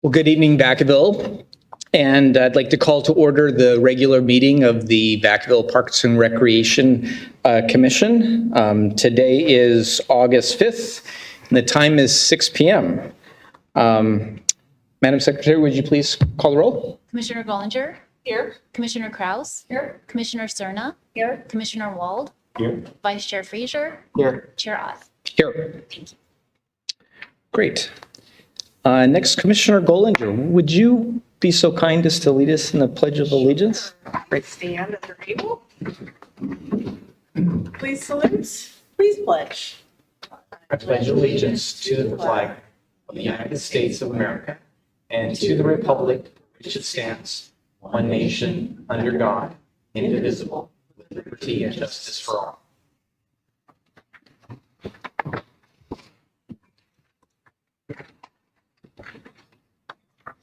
Well, good evening, Vacaville. And I'd like to call to order the regular meeting of the Vacaville Parks and Recreation Commission. Today is August 5th, and the time is 6 p.m. Madam Secretary, would you please call the roll? Commissioner Gollinger? Here. Commissioner Kraus? Here. Commissioner Cerna? Here. Commissioner Wald? Here. Vice Chair Frazier? Here. Chair Oth? Here. Great. Next, Commissioner Gollinger, would you be so kind as to lead us in the Pledge of Allegiance? Great. Stand at the table. Please salute. Please pledge. I pledge allegiance to the flag of the United States of America and to the republic which it stands, one nation, under God, indivisible, with liberty and justice for all.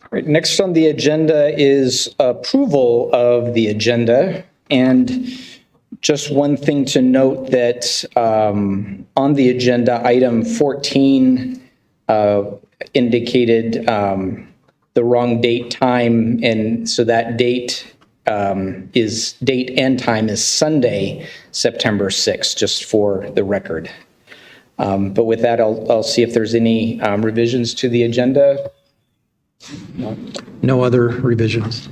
Right, next on the agenda is approval of the agenda. And just one thing to note that on the agenda, item 14 indicated the wrong date, time, and so that date and time is Sunday, September 6th, just for the record. But with that, I'll see if there's any revisions to the agenda. No other revisions.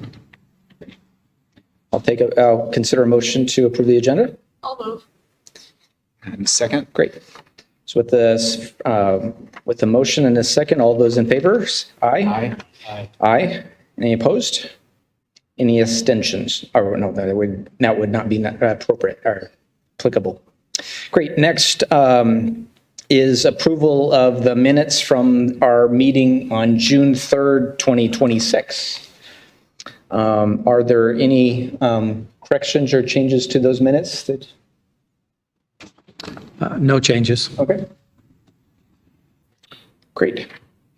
I'll consider a motion to approve the agenda. I'll move. And second? Great. So with the motion and a second, all those in favor? Aye. Aye. Aye. Any opposed? Any abstentions? Or no, that would not be appropriate or applicable. Great. Next is approval of the minutes from our meeting on June 3rd, 2026. Are there any corrections or changes to those minutes? No changes. Okay. Great.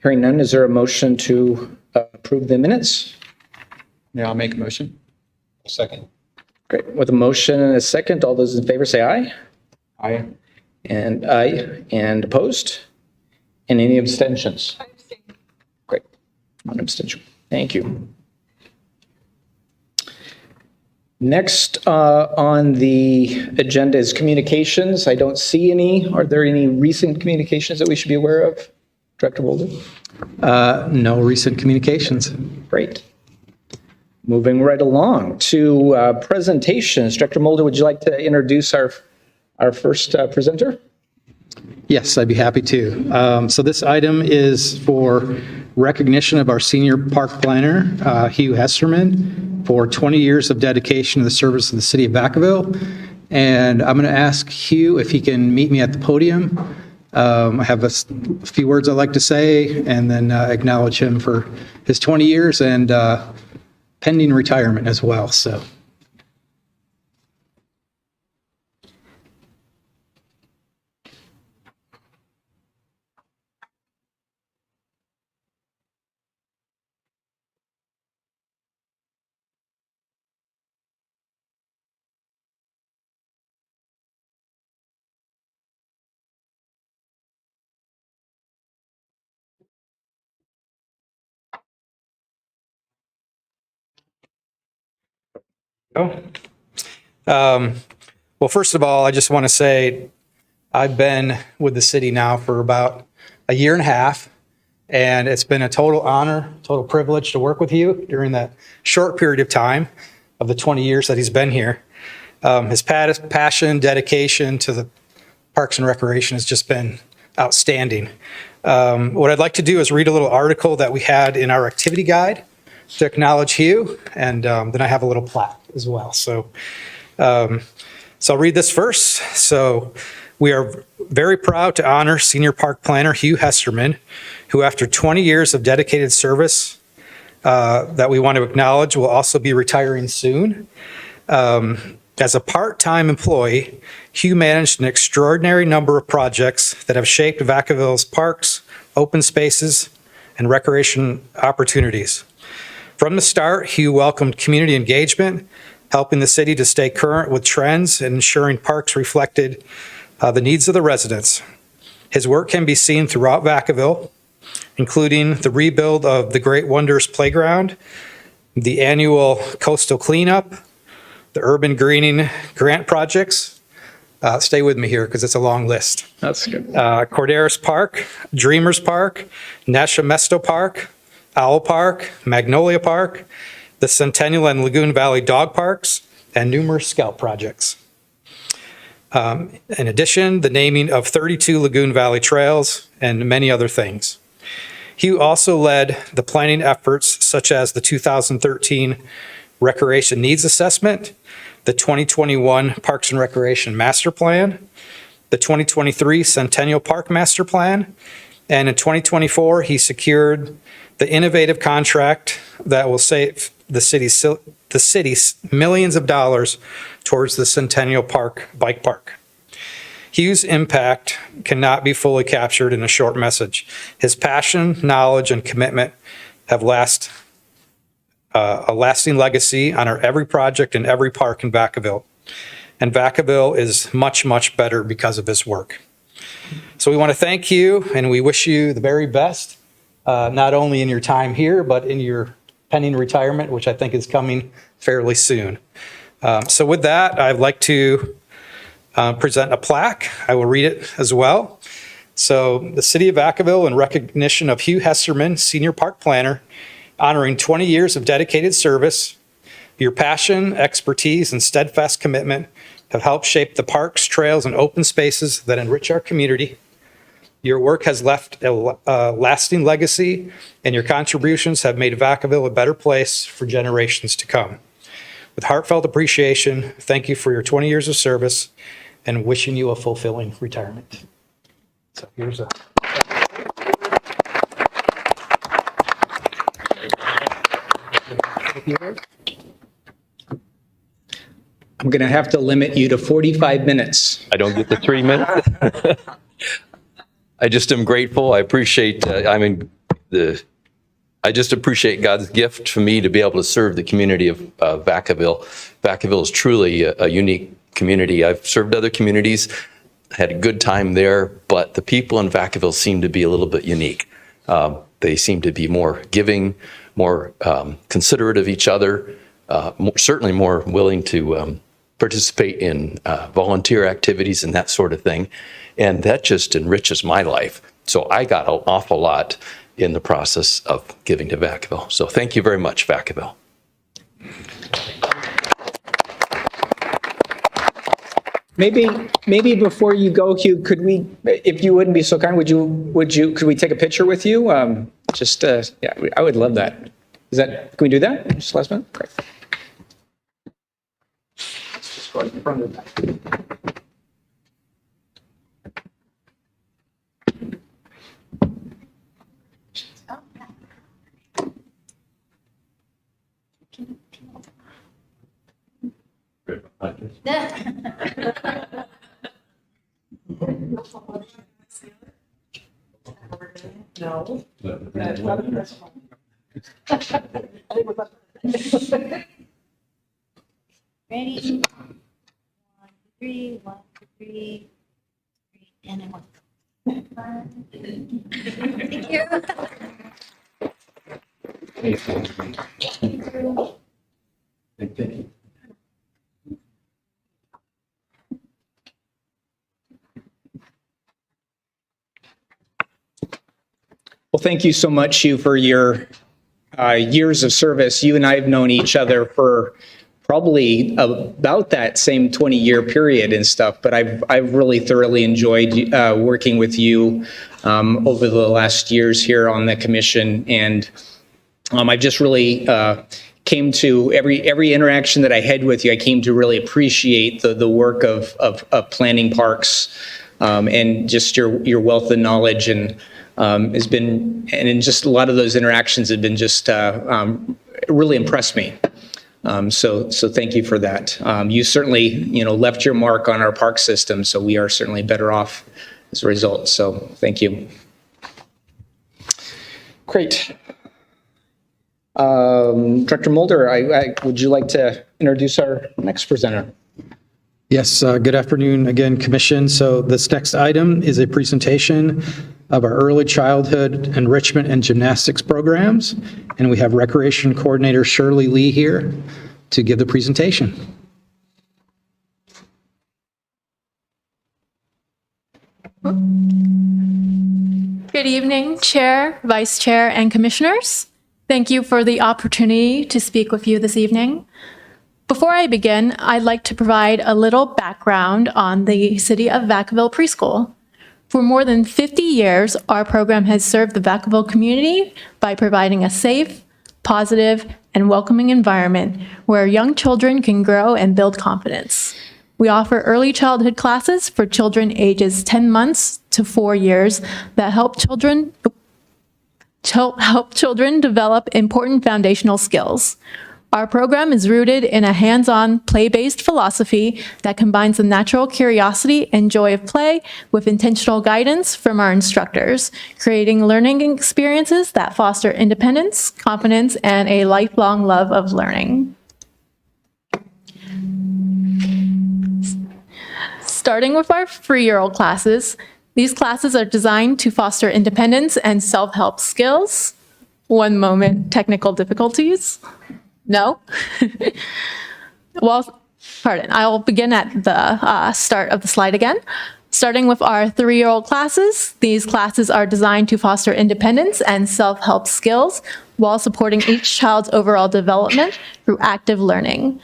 Hearing none, is there a motion to approve the minutes? Yeah, I'll make a motion. Second. Great. With a motion and a second, all those in favor say aye. Aye. And aye. And opposed? And any abstentions? Great. One abstention. Thank you. Next on the agenda is communications. I don't see any. Are there any recent communications that we should be aware of? Director Boulder? No recent communications. Great. Moving right along to presentations. Director Mulder, would you like to introduce our first presenter? Yes, I'd be happy to. So this item is for recognition of our senior park planner, Hugh Hesterman, for 20 years of dedication to the service of the city of Vacaville. And I'm going to ask Hugh if he can meet me at the podium. I have a few words I'd like to say, and then acknowledge him for his 20 years and pending retirement as well. So. Well, first of all, I just want to say I've been with the city now for about a year and a half, and it's been a total honor, total privilege to work with you during that short period of time of the 20 years that he's been here. His passion, dedication to the Parks and Recreation has just been outstanding. What I'd like to do is read a little article that we had in our activity guide to acknowledge Hugh, and then I have a little plaque as well. So I'll read this first. So we are very proud to honor Senior Park Planner Hugh Hesterman, who after 20 years of dedicated service that we want to acknowledge will also be retiring soon. As a part-time employee, Hugh managed an extraordinary number of projects that have shaped Vacaville's parks, open spaces, and recreation opportunities. From the start, Hugh welcomed community engagement, helping the city to stay current with trends and ensuring parks reflected the needs of the residents. His work can be seen throughout Vacaville, including the rebuild of the Great Wonders Playground, the annual coastal cleanup, the urban greening grant projects. Stay with me here because it's a long list. That's good. Corderis Park, Dreamers Park, Nascimesto Park, Owl Park, Magnolia Park, the Centennial and Lagoon Valley Dog Parks, and numerous scout projects. In addition, the naming of 32 Lagoon Valley trails and many other things. Hugh also led the planning efforts such as the 2013 Recreation Needs Assessment, the 2021 Parks and Recreation Master Plan, the 2023 Centennial Park Master Plan, and in 2024, he secured the innovative contract that will save the city's millions of dollars towards the Centennial Park Bike Park. Hugh's impact cannot be fully captured in a short message. His passion, knowledge, and commitment have a lasting legacy on our every project and every park in Vacaville. And Vacaville is much, much better because of his work. So we want to thank you, and we wish you the very best, not only in your time here, but in your pending retirement, which I think is coming fairly soon. So with that, I'd like to present a plaque. I will read it as well. So the City of Vacaville, in recognition of Hugh Hesterman, Senior Park Planner, honoring 20 years of dedicated service, your passion, expertise, and steadfast commitment have helped shape the parks, trails, and open spaces that enrich our community. Your work has left a lasting legacy, and your contributions have made Vacaville a better place for generations to come. With heartfelt appreciation, thank you for your 20 years of service and wishing you a fulfilling retirement. So here's a... I'm going to have to limit you to 45 minutes. I don't get the 3 minutes. I just am grateful. I appreciate, I just appreciate God's gift for me to be able to serve the community of Vacaville. Vacaville is truly a unique community. I've served other communities, had a good time there, but the people in Vacaville seem to be a little bit unique. They seem to be more giving, more considerate of each other, certainly more willing to participate in volunteer activities and that sort of thing. And that just enriches my life. So I got an awful lot in the process of giving to Vacaville. So thank you very much, Vacaville. Maybe before you go, Hugh, could we, if you wouldn't be so kind, could we take a picture with you? Yeah, I would love that. Can we do that? Just last minute? Great. Just go in front of that. No. Ready? 1, 2, 3, 1, 2, 3, and then 1. Thank you. Thank you. Well, thank you so much, Hugh, for your years of service. You and I have known each other for probably about that same 20-year period and stuff, but I've really thoroughly enjoyed working with you over the last years here on the commission, and I just really came to every interaction that I had with you. I came to really appreciate the work of planning parks and just your wealth of knowledge and has been, and in just a lot of those interactions have been just really impressed me. So thank you for that. You certainly, left your mark on our park system, so we are certainly better off as a result. So thank you. Great. Director Mulder, would you like to introduce our next presenter? Yes, good afternoon again, Commission. So this next item is a presentation of our early childhood enrichment and gymnastics programs. And we have Recreation Coordinator Shirley Lee here to give the presentation. Good evening, Chair, Vice Chair, and Commissioners. Thank you for the opportunity to speak with you this evening. Before I begin, I'd like to provide a little background on the City of Vacaville Preschool. For more than 50 years, our program has served the Vacaville community by providing a safe, positive, and welcoming environment where young children can grow and build confidence. We offer early childhood classes for children ages 10 months to 4 years that help children develop important foundational skills. Our program is rooted in a hands-on, play-based philosophy that combines the natural curiosity and joy of play with intentional guidance from our instructors, creating learning experiences that foster independence, confidence, and a lifelong love of learning. Starting with our 3-year-old classes, these classes are designed to foster independence and self-help skills. One moment, technical difficulties. No? Well, pardon, I'll begin at the start of the slide again. Starting with our 3-year-old classes, these classes are designed to foster independence and self-help skills while supporting each child's overall development through active learning.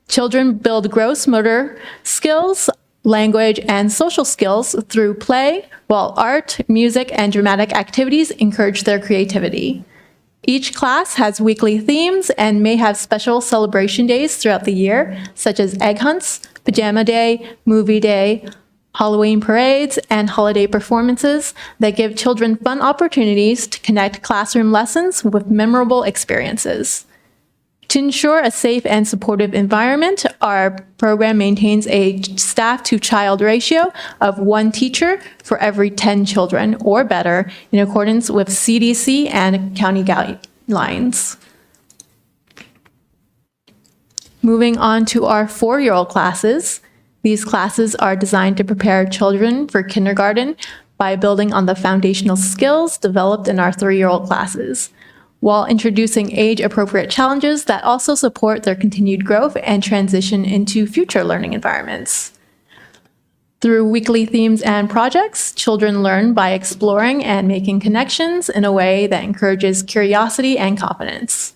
Children build gross motor skills, language, and social skills through play, while art, music, and dramatic activities encourage their creativity. Each class has weekly themes and may have special celebration days throughout the year, such as egg hunts, pajama day, movie day, Halloween parades, and holiday performances that give children fun opportunities to connect classroom lessons with memorable experiences. To ensure a safe and supportive environment, our program maintains a staff-to-child ratio of 1 teacher for every 10 children, or better, in accordance with CDC and county guidelines. Moving on to our 4-year-old classes, these classes are designed to prepare children for kindergarten by building on the foundational skills developed in our 3-year-old classes, while introducing age-appropriate challenges that also support their continued growth and transition into future learning environments. Through weekly themes and projects, children learn by exploring and making connections in a way that encourages curiosity and confidence.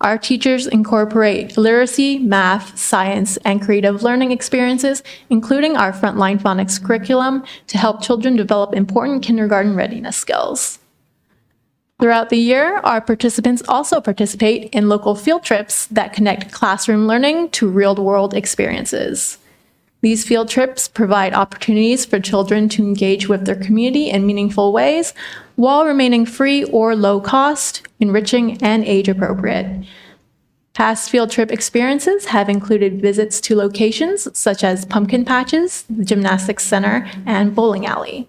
Our teachers incorporate literacy, math, science, and creative learning experiences, including our frontline phonics curriculum, to help children develop important kindergarten readiness skills. Throughout the year, our participants also participate in local field trips that connect classroom learning to real-world experiences. These field trips provide opportunities for children to engage with their community in meaningful ways while remaining free or low cost, enriching, and age-appropriate. Past field trip experiences have included visits to locations such as pumpkin patches, the gymnastics center, and bowling alley.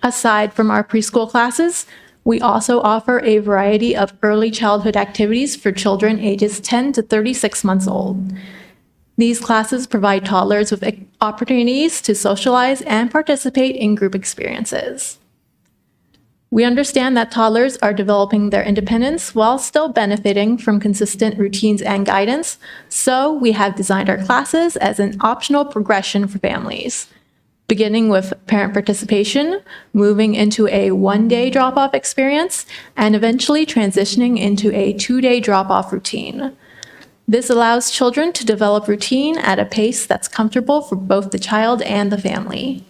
Aside from our preschool classes, we also offer a variety of early childhood activities for children ages 10 to 36 months old. These classes provide toddlers with opportunities to socialize and participate in group experiences. We understand that toddlers are developing their independence while still benefiting from consistent routines and guidance, so we have designed our classes as an optional progression for families, beginning with parent participation, moving into a 1-day drop-off experience, and eventually transitioning into a 2-day drop-off routine. This allows children to develop routine at a pace that's comfortable for both the child and the family.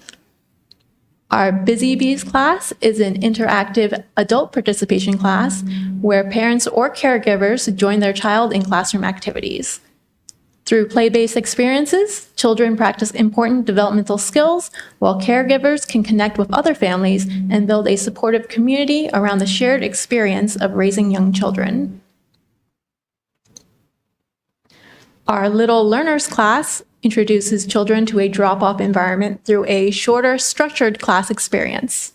Our Busy Bees class is an interactive adult participation class where parents or caregivers join their child in classroom activities. Through play-based experiences, children practice important developmental skills, while caregivers can connect with other families and build a supportive community around the shared experience of raising young children. Our Little Learners class introduces children to a drop-off environment through a shorter, structured class experience.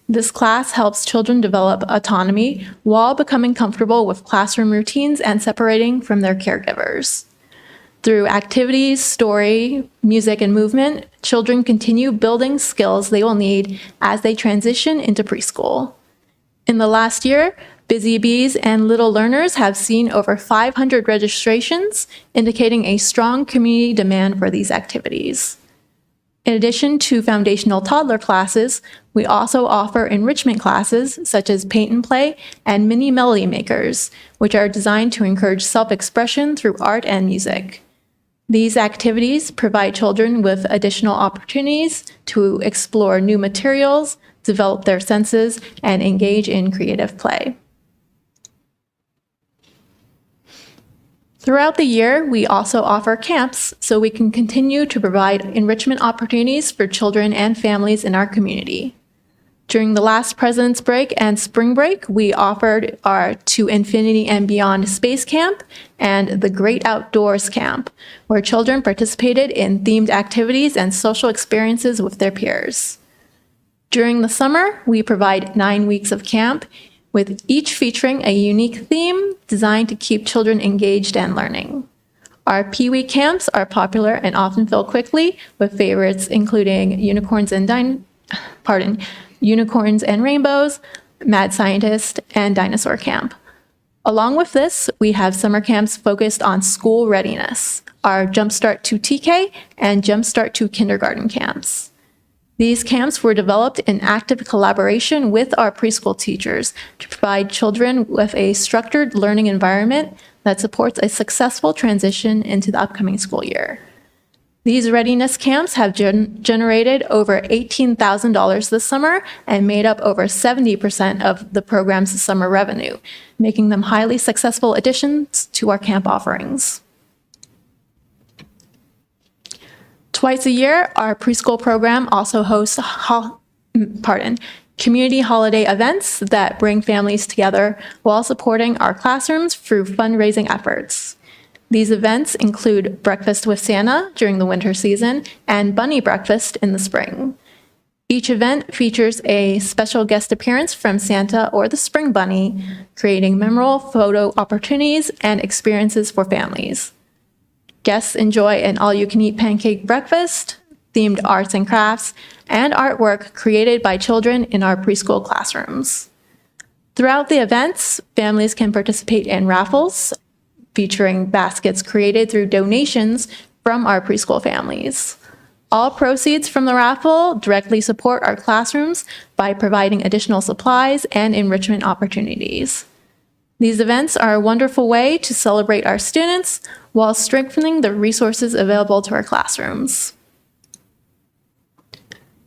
This class helps children develop autonomy while becoming comfortable with classroom routines and separating from their caregivers. Through activities, story, music, and movement, children continue building skills they will need as they transition into preschool. In the last year, Busy Bees and Little Learners have seen over 500 registrations, indicating a strong community demand for these activities. In addition to foundational toddler classes, we also offer enrichment classes such as paint and play and mini melody makers, which are designed to encourage self-expression through art and music. These activities provide children with additional opportunities to explore new materials, develop their senses, and engage in creative play. Throughout the year, we also offer camps so we can continue to provide enrichment opportunities for children and families in our community. During the last President's Break and Spring Break, we offered our To Infinity and Beyond Space Camp and the Great Outdoors Camp, where children participated in themed activities and social experiences with their peers. During the summer, we provide 9 weeks of camp, with each featuring a unique theme designed to keep children engaged and learning. Our Pee Wee camps are popular and often fill quickly, with favorites including Unicorns and Rainbows, Mad Scientist, and Dinosaur Camp. Along with this, we have summer camps focused on school readiness, our Jumpstart to TK and Jumpstart to Kindergarten camps. These camps were developed in active collaboration with our preschool teachers to provide children with a structured learning environment that supports a successful transition into the upcoming school year. These readiness camps have generated over $18,000 this summer and made up over 70% of the program's summer revenue, making them highly successful additions to our camp offerings. Twice a year, our preschool program also hosts community holiday events that bring families together while supporting our classrooms through fundraising efforts. These events include Breakfast with Santa during the winter season and Bunny Breakfast in the spring. Each event features a special guest appearance from Santa or the Spring Bunny, creating memorable photo opportunities and experiences for families. Guests enjoy an all-you-can-eat pancake breakfast, themed arts and crafts, and artwork created by children in our preschool classrooms. Throughout the events, families can participate in raffles, featuring baskets created through donations from our preschool families. All proceeds from the raffle directly support our classrooms by providing additional supplies and enrichment opportunities. These events are a wonderful way to celebrate our students while strengthening the resources available to our classrooms.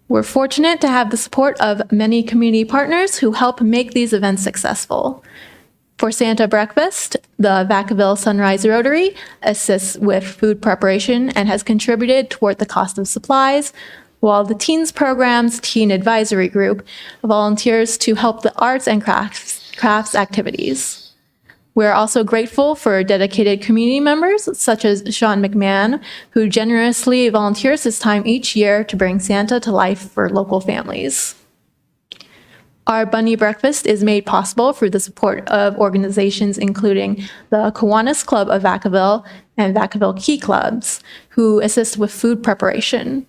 We're fortunate to have the support of many community partners who help make these events successful. For Santa Breakfast, the Vacaville Sunrise Rotary assists with food preparation and has contributed toward the cost of supplies, while the Teens Program's Teen Advisory Group volunteers to help the arts and crafts activities. We're also grateful for dedicated community members such as Sean McMahon, who generously volunteers his time each year to bring Santa to life for local families. Our Bunny Breakfast is made possible through the support of organizations including the Kiwanis Club of Vacaville and Vacaville Key Clubs, who assist with food preparation.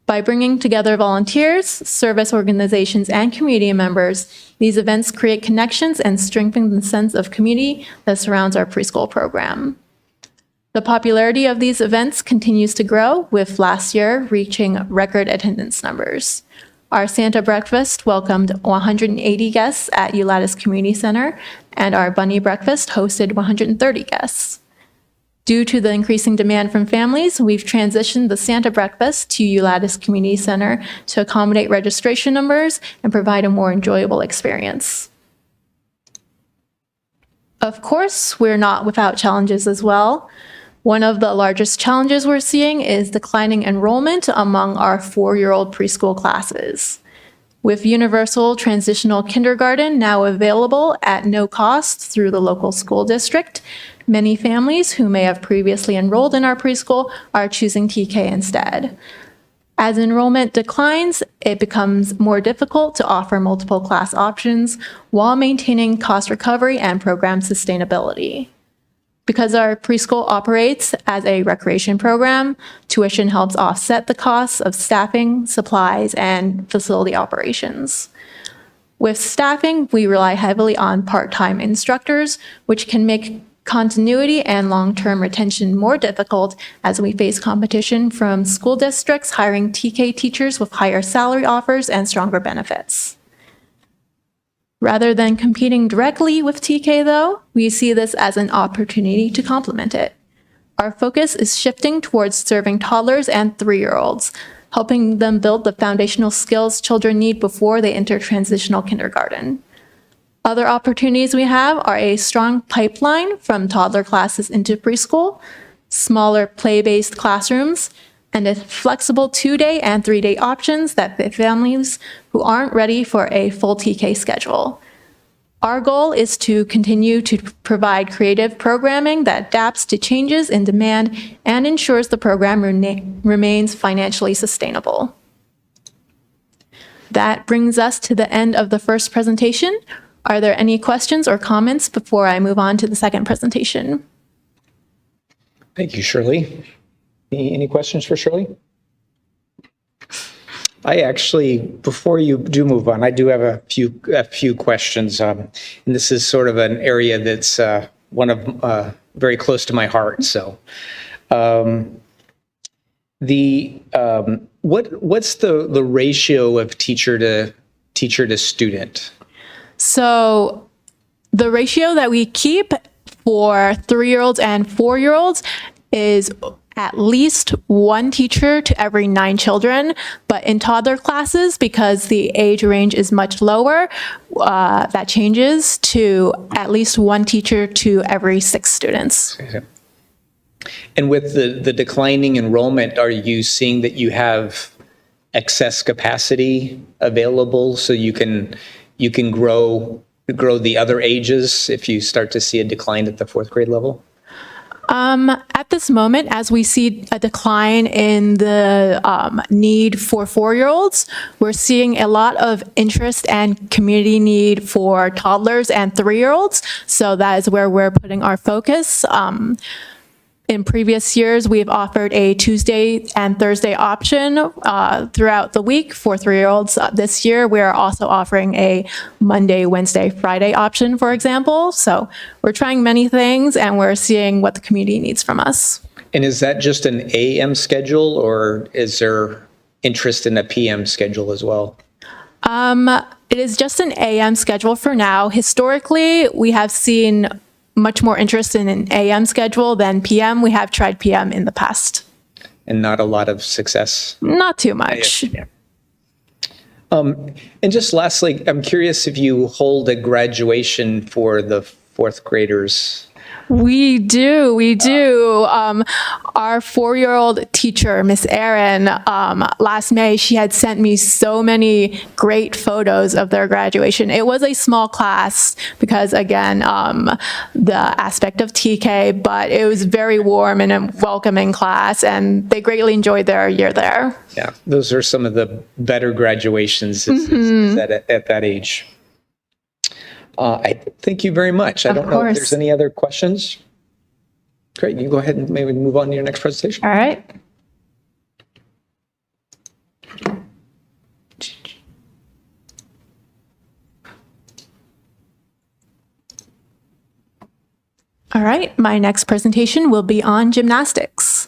By bringing together volunteers, service organizations, and community members, these events create connections and strengthen the sense of community that surrounds our preschool program. The popularity of these events continues to grow, with last year reaching record attendance numbers. Our Santa Breakfast welcomed 180 guests at Ulatis Community Center, and our Bunny Breakfast hosted 130 guests. Due to the increasing demand from families, we've transitioned the Santa Breakfast to Ulatis Community Center to accommodate registration numbers and provide a more enjoyable experience. Of course, we're not without challenges as well. One of the largest challenges we're seeing is declining enrollment among our 4-year-old preschool classes. With universal transitional kindergarten now available at no cost through the local school district, many families who may have previously enrolled in our preschool are choosing TK instead. As enrollment declines, it becomes more difficult to offer multiple class options while maintaining cost recovery and program sustainability. Because our preschool operates as a recreation program, tuition helps offset the costs of staffing, supplies, and facility operations. With staffing, we rely heavily on part-time instructors, which can make continuity and long-term retention more difficult as we face competition from school districts hiring TK teachers with higher salary offers and stronger benefits. Rather than competing directly with TK, though, we see this as an opportunity to complement it. Our focus is shifting towards serving toddlers and 3-year-olds, helping them build the foundational skills children need before they enter transitional kindergarten. Other opportunities we have are a strong pipeline from toddler classes into preschool, smaller play-based classrooms, and a flexible 2-day and 3-day options that fit families who aren't ready for a full TK schedule. Our goal is to continue to provide creative programming that adapts to changes in demand and ensures the program remains financially sustainable. That brings us to the end of the first presentation. Are there any questions or comments before I move on to the second presentation? Thank you, Shirley. Any questions for Shirley? I actually, before you do move on, I do have a few questions. And this is sort of an area that's one of very close to my heart. So, what's the ratio of teacher to student? So the ratio that we keep for 3-year-olds and 4-year-olds is at least 1 teacher to every 9 children. But in toddler classes, because the age range is much lower, that changes to at least 1 teacher to every 6 students. And with the declining enrollment, are you seeing that you have excess capacity available so you can grow the other ages if you start to see a decline at the 4th grade level? At this moment, as we see a decline in the need for 4-year-olds, we're seeing a lot of interest and community need for toddlers and 3-year-olds. So that is where we're putting our focus. In previous years, we've offered a Tuesday and Thursday option throughout the week for 3-year-olds. This year, we're also offering a Monday, Wednesday, Friday option, for example. So we're trying many things, and we're seeing what the community needs from us. And is that just an AM schedule, or is there interest in a PM schedule as well? It is just an AM schedule for now. Historically, we have seen much more interest in an AM schedule than PM. We have tried PM in the past. And not a lot of success? Not too much. Yeah. And just lastly, I'm curious if you hold a graduation for the 4th graders. We do. Our 4-year-old teacher, Miss Erin, last May, she had sent me so many great photos of their graduation. It was a small class because, again, the aspect of TK, but it was very warm and a welcoming class, and they greatly enjoyed their year there. Yeah, those are some of the better graduations is at that age. I thank you very much. I don't know if there's any other questions. Great, you go ahead and maybe move on to your next presentation. All right. All right, my next presentation will be on gymnastics.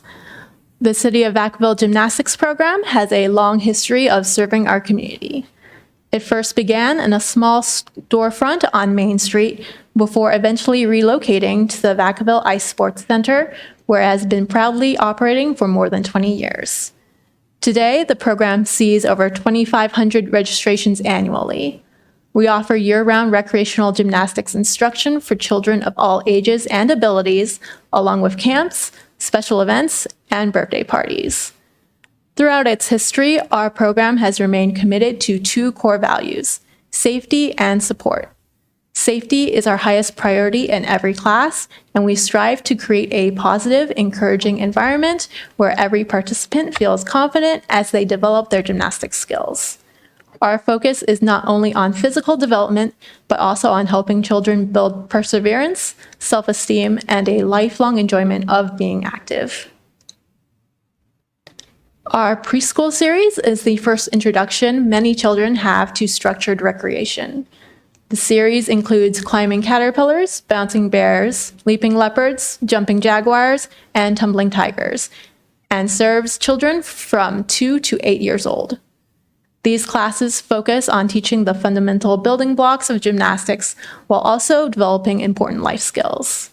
The City of Vacaville Gymnastics Program has a long history of serving our community. It first began in a small storefront on Main Street before eventually relocating to the Vacaville Ice Sports Center, where it has been proudly operating for more than 20 years. Today, the program sees over 2,500 registrations annually. We offer year-round recreational gymnastics instruction for children of all ages and abilities, along with camps, special events, and birthday parties. Throughout its history, our program has remained committed to 2 core values: safety and support. Safety is our highest priority in every class, and we strive to create a positive, encouraging environment where every participant feels confident as they develop their gymnastics skills. Our focus is not only on physical development, but also on helping children build perseverance, self-esteem, and a lifelong enjoyment of being active. Our preschool series is the first introduction many children have to structured recreation. The series includes climbing caterpillars, bouncing bears, leaping leopards, jumping jaguars, and tumbling tigers, and serves children from 2 to 8 years old. These classes focus on teaching the fundamental building blocks of gymnastics while also developing important life skills.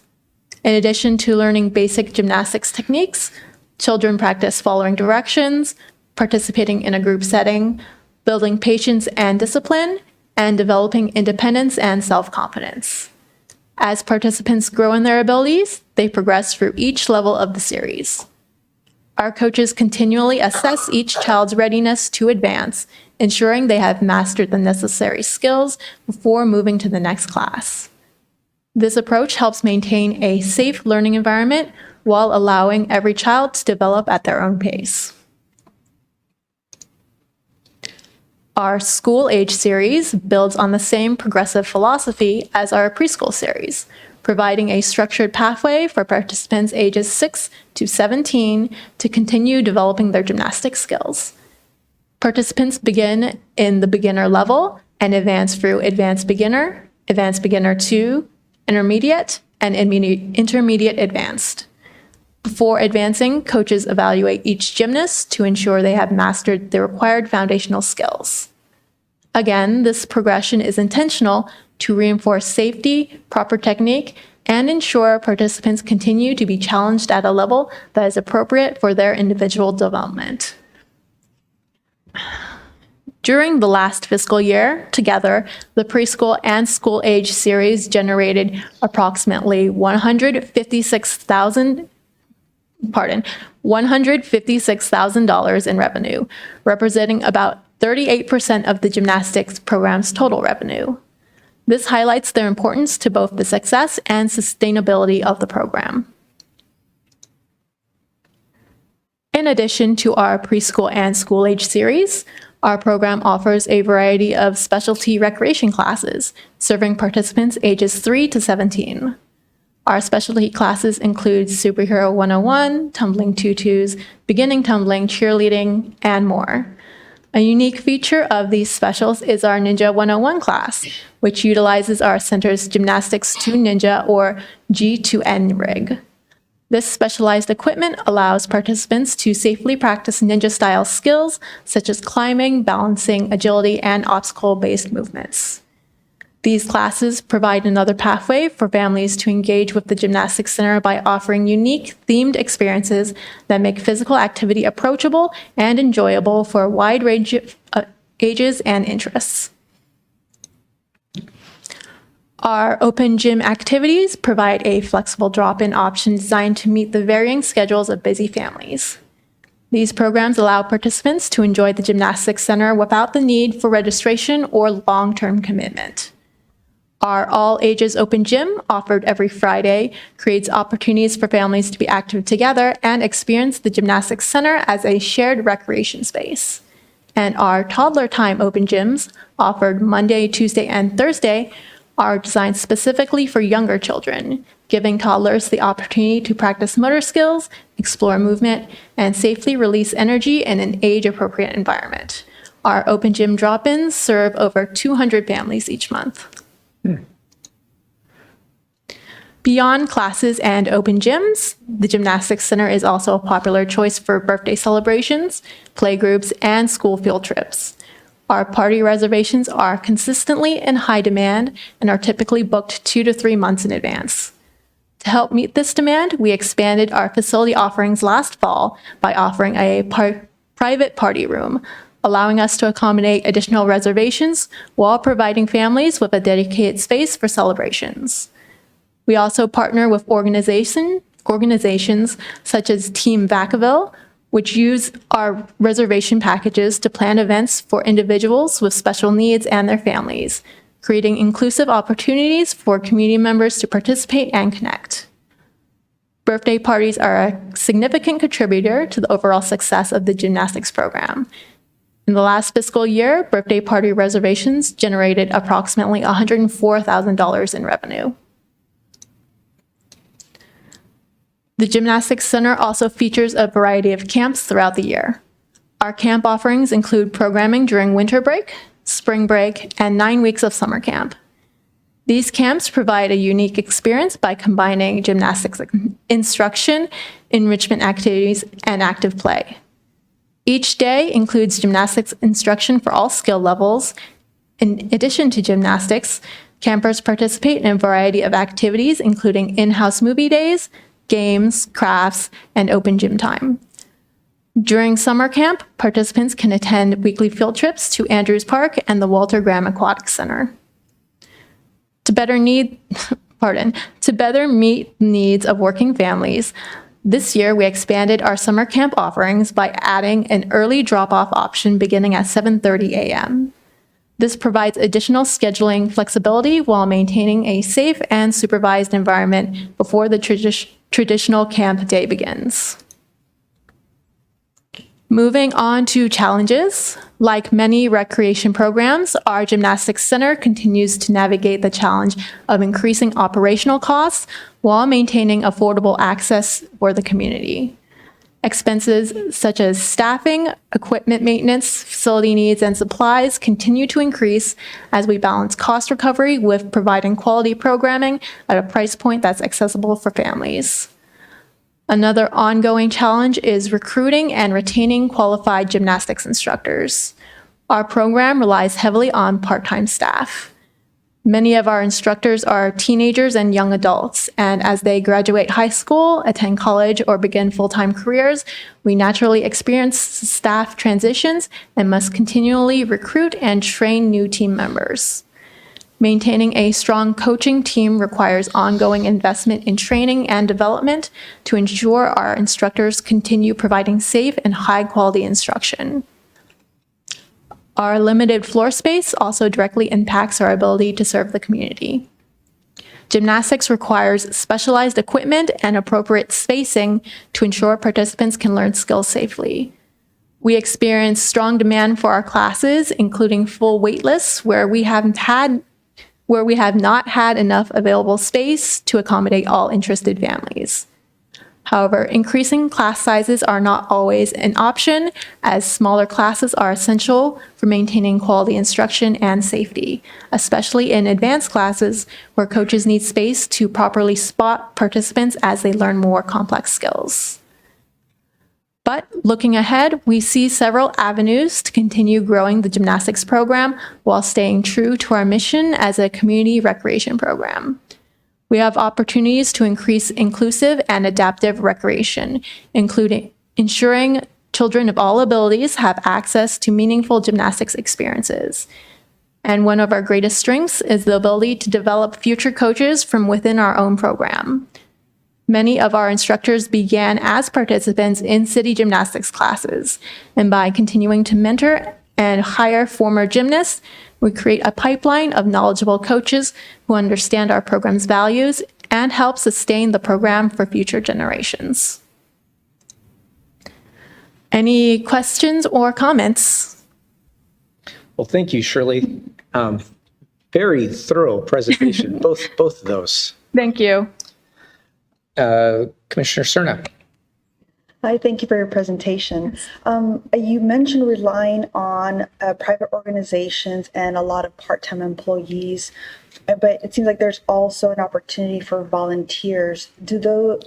In addition to learning basic gymnastics techniques, children practice following directions, participating in a group setting, building patience and discipline, and developing independence and self-confidence. As participants grow in their abilities, they progress through each level of the series. Our coaches continually assess each child's readiness to advance, ensuring they have mastered the necessary skills before moving to the next class. This approach helps maintain a safe learning environment while allowing every child to develop at their own pace. Our school age series builds on the same progressive philosophy as our preschool series, providing a structured pathway for participants ages 6 to 17 to continue developing their gymnastic skills. Participants begin in the beginner level and advance through Advanced Beginner 2, Intermediate, and Intermediate Advanced. Before advancing, coaches evaluate each gymnast to ensure they have mastered the required foundational skills. Again, this progression is intentional to reinforce safety, proper technique, and ensure participants continue to be challenged at a level that is appropriate for their individual development. During the last fiscal year, together, the preschool and school age series generated approximately $156,000 in revenue, representing about 38% of the gymnastics program's total revenue. This highlights their importance to both the success and sustainability of the program. In addition to our preschool and school age series, our program offers a variety of specialty recreation classes, serving participants ages 3 to 17. Our specialty classes include Superhero 101, Tumbling Tutus, Beginning Tumbling, Cheerleading, and more. A unique feature of these specials is our Ninja 101 class, which utilizes our center's Gymnastics 2 Ninja or G2N rig. This specialized equipment allows participants to safely practice ninja-style skills such as climbing, balancing, agility, and obstacle-based movements. These classes provide another pathway for families to engage with the Gymnastics Center by offering unique themed experiences that make physical activity approachable and enjoyable for a wide range of ages and interests. Our open gym activities provide a flexible drop-in option designed to meet the varying schedules of busy families. These programs allow participants to enjoy the Gymnastics Center without the need for registration or long-term commitment. Our all-ages open gym, offered every Friday, creates opportunities for families to be active together and experience the Gymnastics Center as a shared recreation space. And our toddler time open gyms, offered Monday, Tuesday, and Thursday, are designed specifically for younger children, giving toddlers the opportunity to practice motor skills, explore movement, and safely release energy in an age-appropriate environment. Our open gym drop-ins serve over 200 families each month. Beyond classes and open gyms, the Gymnastics Center is also a popular choice for birthday celebrations, playgroups, and school field trips. Our party reservations are consistently in high demand and are typically booked 2 to 3 months in advance. To help meet this demand, we expanded our facility offerings last fall by offering a private party room, allowing us to accommodate additional reservations while providing families with a dedicated space for celebrations. We also partner with organizations such as Team Vacaville, which use our reservation packages to plan events for individuals with special needs and their families, creating inclusive opportunities for community members to participate and connect. Birthday parties are a significant contributor to the overall success of the gymnastics program. In the last fiscal year, birthday party reservations generated approximately $104,000 in revenue. The Gymnastics Center also features a variety of camps throughout the year. Our camp offerings include programming during winter break, spring break, and 9 weeks of summer camp. These camps provide a unique experience by combining gymnastics instruction, enrichment activities, and active play. Each day includes gymnastics instruction for all skill levels. In addition to gymnastics, campers participate in a variety of activities, including in-house movie days, games, crafts, and open gym time. During summer camp, participants can attend weekly field trips to Andrews Park and the Walter Graham Aquatic Center. To better meet the needs of working families, this year we expanded our summer camp offerings by adding an early drop-off option beginning at 7:30 a.m. This provides additional scheduling flexibility while maintaining a safe and supervised environment before the traditional camp day begins. Moving on to challenges. Like many recreation programs, our gymnastics center continues to navigate the challenge of increasing operational costs while maintaining affordable access for the community. Expenses such as staffing, equipment maintenance, facility needs, and supplies continue to increase as we balance cost recovery with providing quality programming at a price point that's accessible for families. Another ongoing challenge is recruiting and retaining qualified gymnastics instructors. Our program relies heavily on part-time staff. Many of our instructors are teenagers and young adults, and as they graduate high school, attend college, or begin full-time careers, we naturally experience staff transitions and must continually recruit and train new team members. Maintaining a strong coaching team requires ongoing investment in training and development to ensure our instructors continue providing safe and high-quality instruction. Our limited floor space also directly impacts our ability to serve the community. Gymnastics requires specialized equipment and appropriate spacing to ensure participants can learn skills safely. We experience strong demand for our classes, including full wait lists where we have not had enough available space to accommodate all interested families. However, increasing class sizes are not always an option, as smaller classes are essential for maintaining quality instruction and safety, especially in advanced classes where coaches need space to properly spot participants as they learn more complex skills. But looking ahead, we see several avenues to continue growing the gymnastics program while staying true to our mission as a community recreation program. We have opportunities to increase inclusive and adaptive recreation, including ensuring children of all abilities have access to meaningful gymnastics experiences. And one of our greatest strengths is the ability to develop future coaches from within our own program. Many of our instructors began as participants in city gymnastics classes, and by continuing to mentor and hire former gymnasts, we create a pipeline of knowledgeable coaches who understand our program's values and help sustain the program for future generations. Any questions or comments? Well, thank you, Shirley. Very thorough presentation, both of those. Thank you. Commissioner Cerna. Hi, thank you for your presentation. You mentioned relying on private organizations and a lot of part-time employees, but it seems like there's also an opportunity for volunteers. Do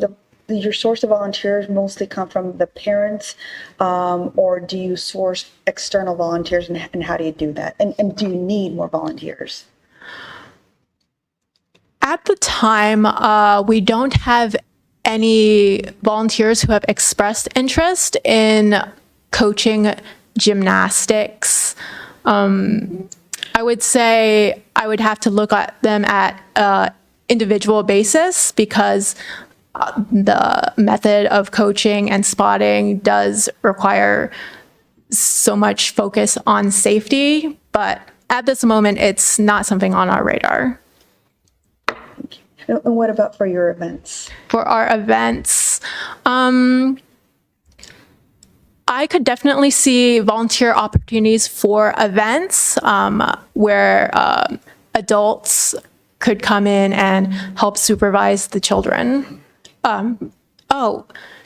your source of volunteers mostly come from the parents, or do you source external volunteers, and how do you do that? And do you need more volunteers? At the time, we don't have any volunteers who have expressed interest in coaching gymnastics. I would say I would have to look at them at an individual basis, because the method of coaching and spotting does require so much focus on safety, but at this moment, it's not something on our radar. And what about for your events? For our events, I could definitely see volunteer opportunities for events where adults could come in and help supervise the children.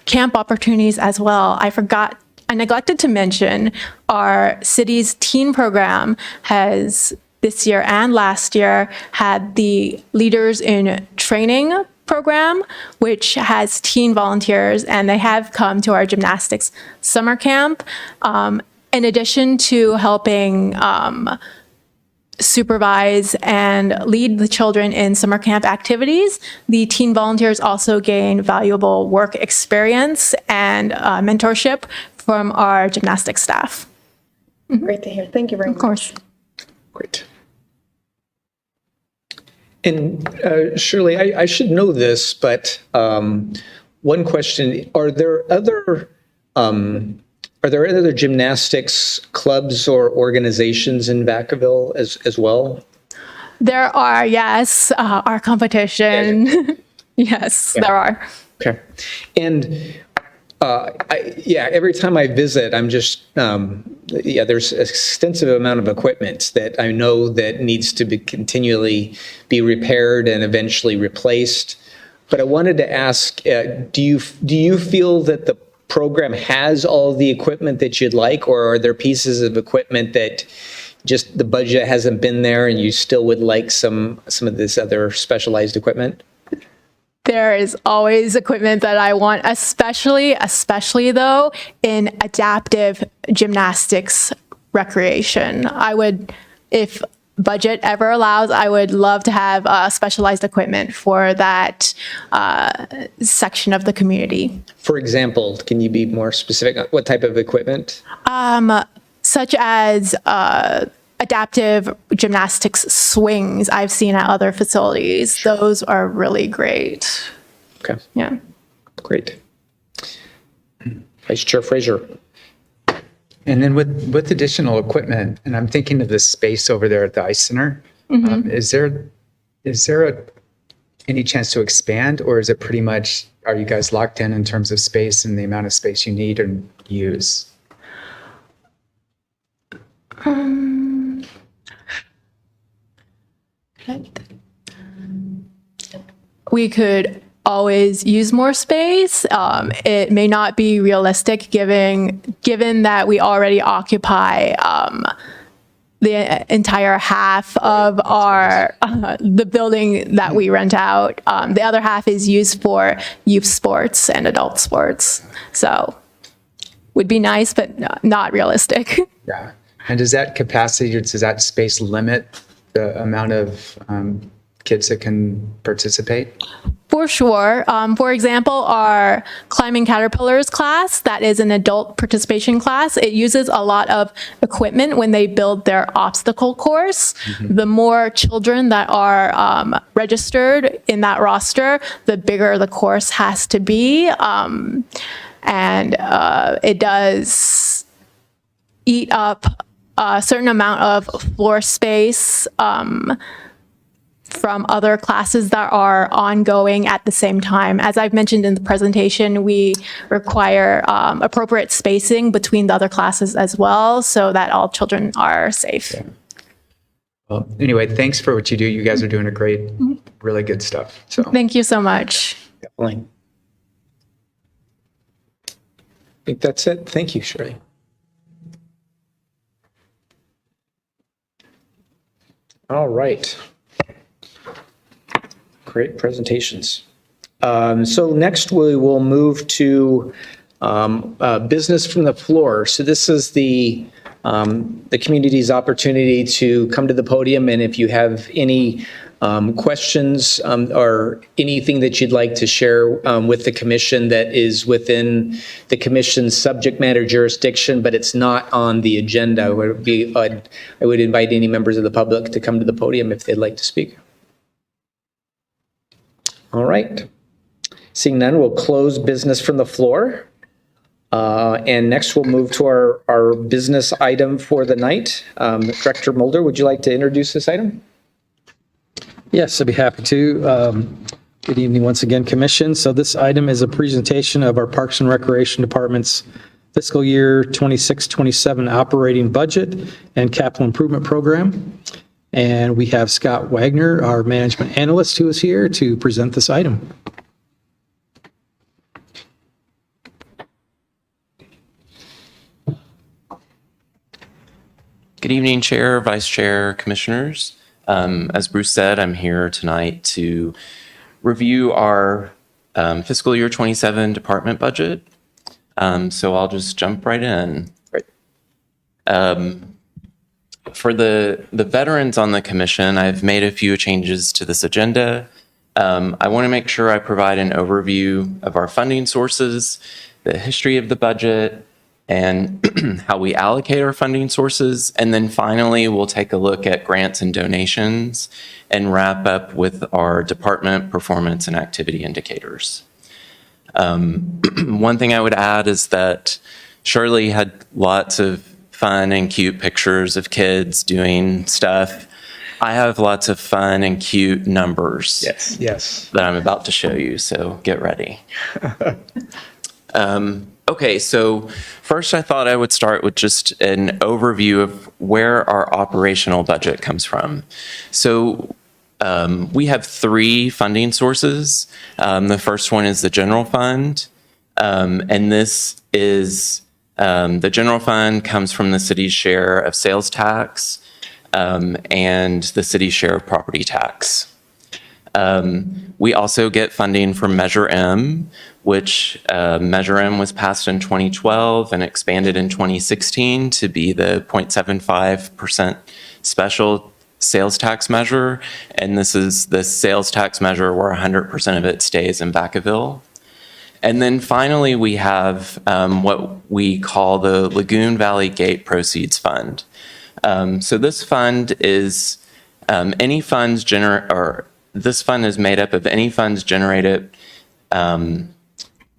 Camp opportunities as well. I neglected to mention our city's teen program has this year and last year had the Leaders in Training program, which has teen volunteers, and they have come to our gymnastics summer camp. In addition to helping supervise and lead the children in summer camp activities, the teen volunteers also gain valuable work experience and mentorship from our gymnastics staff. Great to hear. Thank you very much. Of course. Great. And Shirley, I should know this, but one question, are there other gymnastics clubs or organizations in Vacaville as well? There are, yes, our competition. Yes, there are. Okay. And every time I visit, I'm just, there's an extensive amount of equipment that I know that needs to be continually be repaired and eventually replaced. But I wanted to ask, do you feel that the program has all the equipment that you'd like, or are there pieces of equipment that just the budget hasn't been there and you still would like some of this other specialized equipment? There is always equipment that I want, especially though in adaptive gymnastics recreation. I would, if budget ever allows, I would love to have specialized equipment for that section of the community. For example, can you be more specific? What type of equipment? Such as adaptive gymnastics swings I've seen at other facilities. Those are really great. Okay. Yeah. Great. Vice Chair Fraser. And then with additional equipment, and I'm thinking of the space over there at the Ice Center, is there any chance to expand, or is it pretty much, are you guys locked in terms of space and the amount of space you need and use? We could always use more space. It may not be realistic given that we already occupy the entire half of our the building that we rent out. The other half is used for youth sports and adult sports. So would be nice, but not realistic. Yeah. And does that capacity, or does that space limit the amount of kids that can participate? For sure. For example, our Climbing Caterpillars class, that is an adult participation class, it uses a lot of equipment when they build their obstacle course. The more children that are registered in that roster, the bigger the course has to be. And it does eat up a certain amount of floor space from other classes that are ongoing at the same time. As I've mentioned in the presentation, we require appropriate spacing between the other classes as well so that all children are safe. Yeah. Well, anyway, thanks for what you do. You guys are doing a great, really good stuff. So Thank you so much. Definitely. I think that's it. Thank you, Shirley. All right. Great presentations. So next we will move to business from the floor. So this is the community's opportunity to come to the podium, and if you have any questions or anything that you'd like to share with the commission that is within the commission's subject matter jurisdiction, but it's not on the agenda, I would invite any members of the public to come to the podium if they'd like to speak. All right. Seeing none, we'll close business from the floor. And next we'll move to our business item for the night. Director Mulder, would you like to introduce this item? Yes, I'd be happy to. Good evening once again, Commission. So this item is a presentation of our Parks and Recreation Department's fiscal year 26-27 operating budget and capital improvement program. And we have Scott Wagner, our management analyst, who is here to present this item. Good evening, Chair, Vice Chair, Commissioners. As Bruce said, I'm here tonight to review our fiscal year 27 department budget. So I'll just jump right in. For the veterans on the commission, I've made a few changes to this agenda. I want to make sure I provide an overview of our funding sources, the history of the budget, and how we allocate our funding sources. And then finally, we'll take a look at grants and donations and wrap up with our department performance and activity indicators. One thing I would add is that Shirley had lots of fun and cute pictures of kids doing stuff. I have lots of fun and cute numbers Yes. that I'm about to show you, so get ready. Okay, so first I thought I would start with just an overview of where our operational budget comes from. So we have three funding sources. The first one is the general fund, and this is the general fund comes from the city's share of sales tax and the city's share of property tax. We also get funding from Measure M, which Measure M was passed in 2012 and expanded in 2016 to be the 0.75% special sales tax measure. And this is the sales tax measure where 100% of it stays in Vacaville. And then finally, we have what we call the Lagoon Valley Gate Proceeds Fund. So this fund is this fund is made up of any funds generated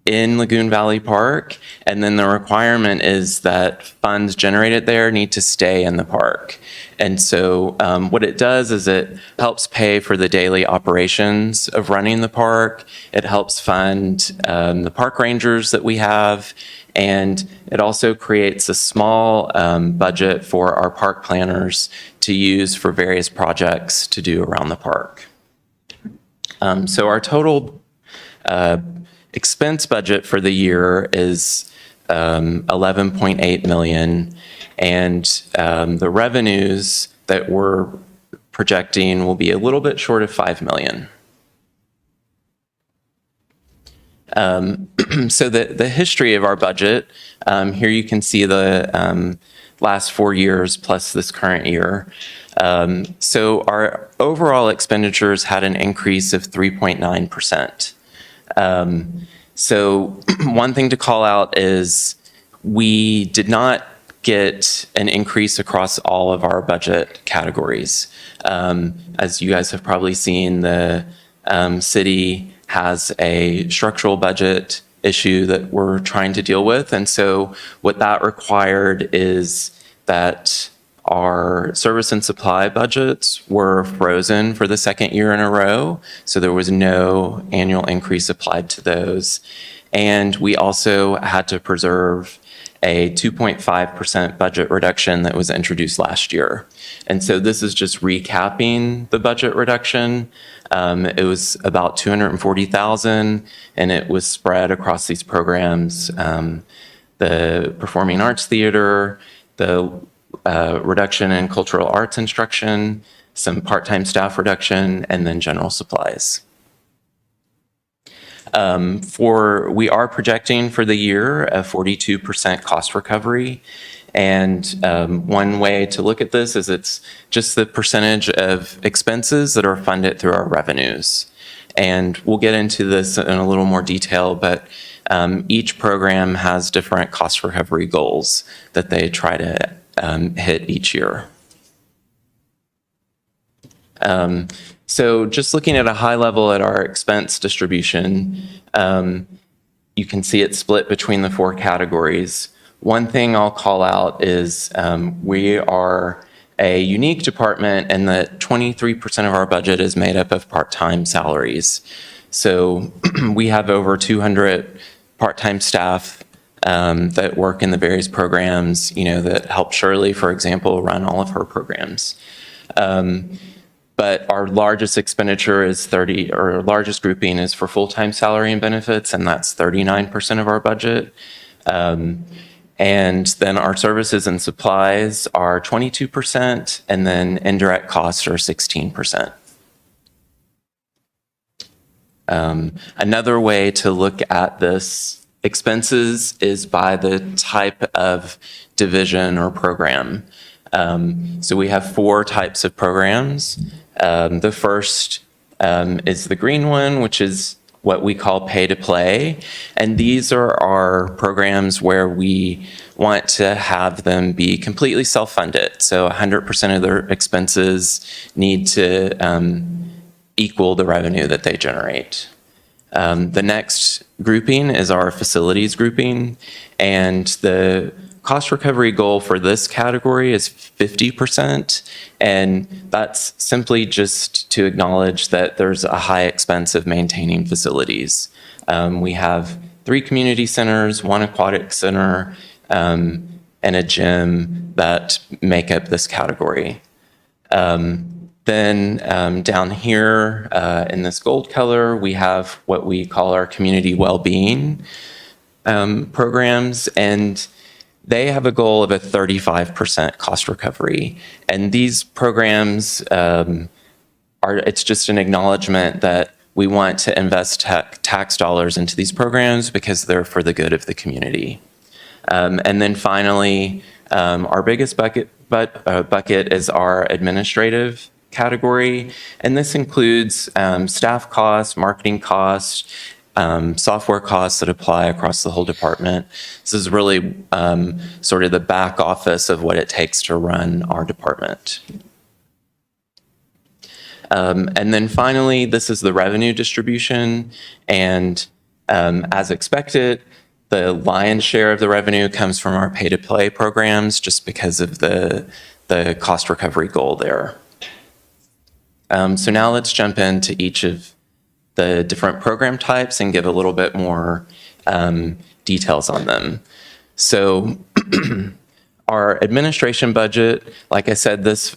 in Lagoon Valley Park, and then the requirement is that funds generated there need to stay in the park. And so what it does is it helps pay for the daily operations of running the park. It helps fund the park rangers that we have, and it also creates a small budget for our park planners to use for various projects to do around the park. So our total expense budget for the year is 11.8 million, and the revenues that we're projecting will be a little bit short of 5 million. So the history of our budget, here you can see the last 4 years plus this current year. So our overall expenditures had an increase of 3.9%. So one thing to call out is we did not get an increase across all of our budget categories. As you guys have probably seen, the city has a structural budget issue that we're trying to deal with. And so what that required is that our service and supply budgets were frozen for the second year in a row. So there was no annual increase applied to those. And we also had to preserve a 2.5% budget reduction that was introduced last year. And so this is just recapping the budget reduction. It was about 240,000, and it was spread across these programs, the Performing Arts Theater, the reduction in cultural arts instruction, some part-time staff reduction, and then general supplies. We are projecting for the year a 42% cost recovery. And one way to look at this is it's just the percentage of expenses that are funded through our revenues. And we'll get into this in a little more detail, but each program has different cost recovery goals that they try to hit each year. So just looking at a high level at our expense distribution, you can see it split between the four categories. One thing I'll call out is we are a unique department in that 23% of our budget is made up of part-time salaries. So we have over 200 part-time staff that work in the various programs, that help Shirley, for example, run all of her programs. But our largest expenditure is our largest grouping is for full-time salary and benefits, and that's 39% of our budget. And then our services and supplies are 22%, and then indirect costs are 16%. Another way to look at this expenses is by the type of division or program. So we have 4 types of programs. The first is the green one, which is what we call pay to play. And these are our programs where we want to have them be completely self-funded. So 100% of their expenses need to equal the revenue that they generate. The next grouping is our facilities grouping, and the cost recovery goal for this category is 50%, and that's simply just to acknowledge that there's a high expense of maintaining facilities. We have 3 community centers, 1 aquatic center, and a gym that make up this category. Then down here in this gold color, we have what we call our community well-being programs, and they have a goal of a 35% cost recovery. And these programs it's just an acknowledgement that we want to invest tax dollars into these programs because they're for the good of the community. And then finally, our biggest bucket is our administrative category, and this includes staff costs, marketing costs, software costs that apply across the whole department. This is really sort of the back office of what it takes to run our department. And then finally, this is the revenue distribution, and as expected, the lion's share of the revenue comes from our pay-to-play programs just because of the cost recovery goal there. So now let's jump into each of the different program types and give a little bit more details on them. So our administration budget, like I said, this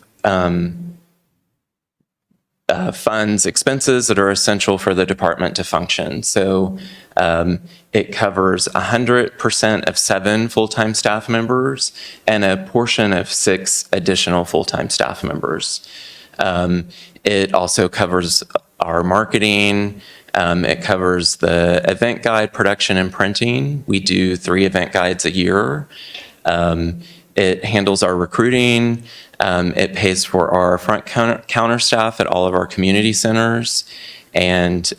funds expenses that are essential for the department to function. So it covers 100% of 7 full-time staff members and a portion of 6 additional full-time staff members. It also covers our marketing. It covers the event guide production and printing. We do 3 event guides a year. It handles our recruiting. It pays for our front counter staff at all of our community centers. And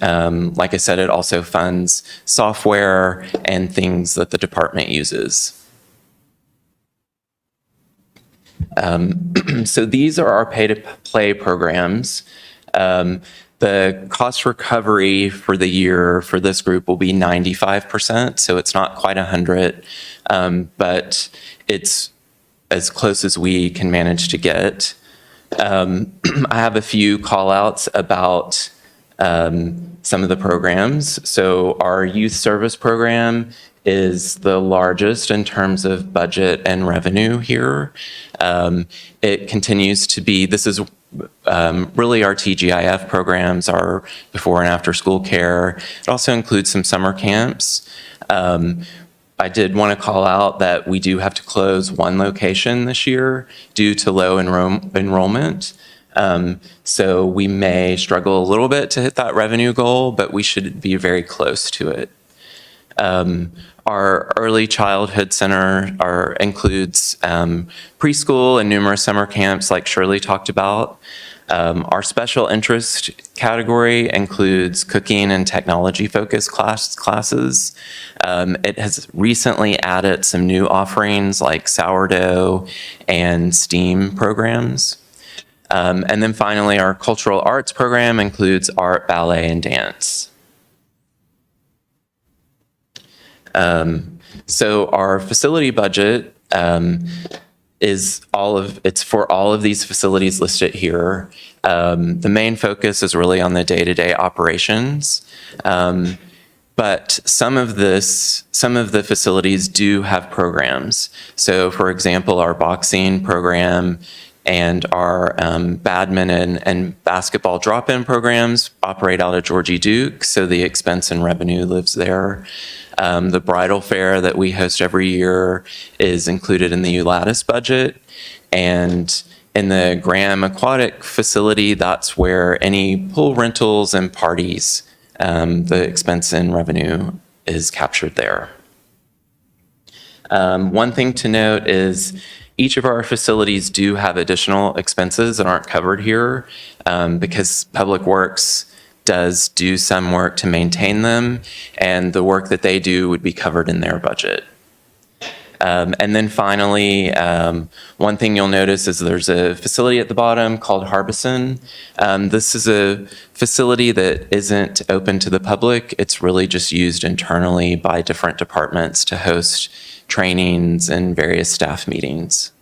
like I said, it also funds software and things that the department uses. So these are our pay-to-play programs. The cost recovery for the year for this group will be 95%, so it's not quite 100, but it's as close as we can manage to get. I have a few call-outs about some of the programs. So our youth service program is the largest in terms of budget and revenue here. It continues to be, this is really our TGIF programs, our before and after school care. It also includes some summer camps. I did want to call out that we do have to close 1 location this year due to low enrollment. So we may struggle a little bit to hit that revenue goal, but we should be very close to it. Our early childhood center includes preschool and numerous summer camps like Shirley talked about. Our special interest category includes cooking and technology-focused classes. It has recently added some new offerings like sourdough and STEAM programs. And then finally, our cultural arts program includes art, ballet, and dance. So our facility budget is it's for all of these facilities listed here. The main focus is really on the day-to-day operations. But some of the facilities do have programs. So for example, our boxing program and our badminton and basketball drop-in programs operate out of Georgie Duke, so the expense and revenue lives there. The bridal fair that we host every year is included in the ULATIS budget. And in the Graham Aquatic facility, that's where any pool rentals and parties, the expense and revenue is captured there. One thing to note is each of our facilities do have additional expenses that aren't covered here because Public Works does do some work to maintain them, and the work that they do would be covered in their budget. And then finally, one thing you'll notice is there's a facility at the bottom called Harbison. This is a facility that isn't open to the public. It's really just used internally by different departments to host trainings and various staff meetings.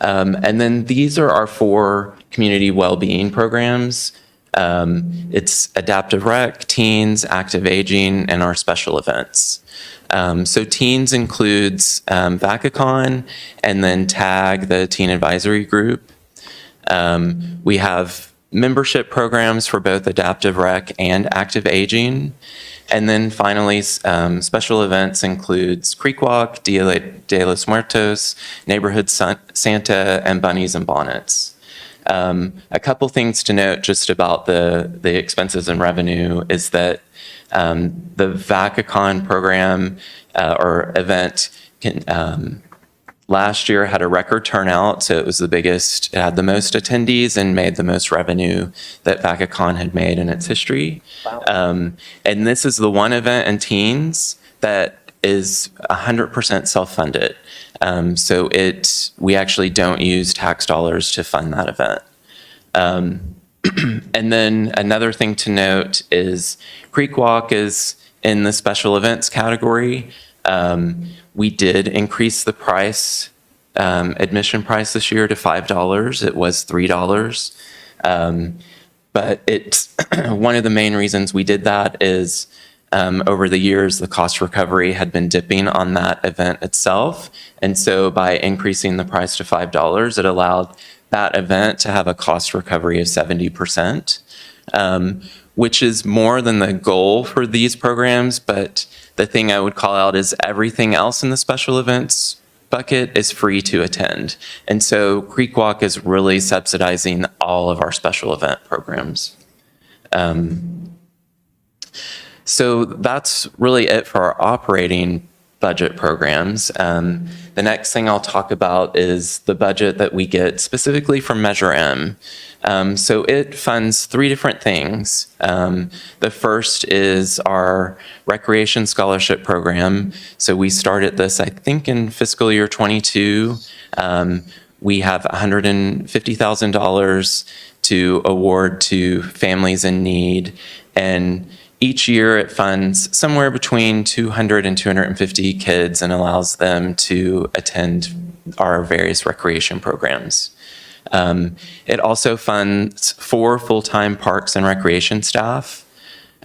And then these are our 4 community well-being programs. It's Adaptive Rec, Teens, Active Aging, and our special events. So Teens includes Vacacon and then TAG, the Teen Advisory Group. We have membership programs for both Adaptive Rec and Active Aging. And then finally, special events includes Creek Walk, Dia de los Muertos, Neighborhood Santa, and Bunnies and Bonnets. A couple things to note just about the expenses and revenue is that the Vacacon program or event last year had a record turnout, so it was the biggest, it had the most attendees and made the most revenue that Vacacon had made in its history. Wow. And this is the one event in teens that is 100% self-funded. So we actually don't use tax dollars to fund that event. And then another thing to note is Creek Walk is in the special events category. We did increase the price, admission price this year to $5. It was $3. But it's one of the main reasons we did that is over the years, the cost recovery had been dipping on that event itself. And so by increasing the price to $5, it allowed that event to have a cost recovery of 70%, which is more than the goal for these programs. But the thing I would call out is everything else in the special events bucket is free to attend. And so Creek Walk is really subsidizing all of our special event programs. So that's really it for our operating budget programs. The next thing I'll talk about is the budget that we get specifically from Measure M. So it funds 3 different things. The first is our Recreation Scholarship Program. So we started this, I think, in fiscal year 22. We have $150,000 to award to families in need. And each year it funds somewhere between 200 and 250 kids and allows them to attend our various recreation programs. It also funds 4 full-time parks and recreation staff.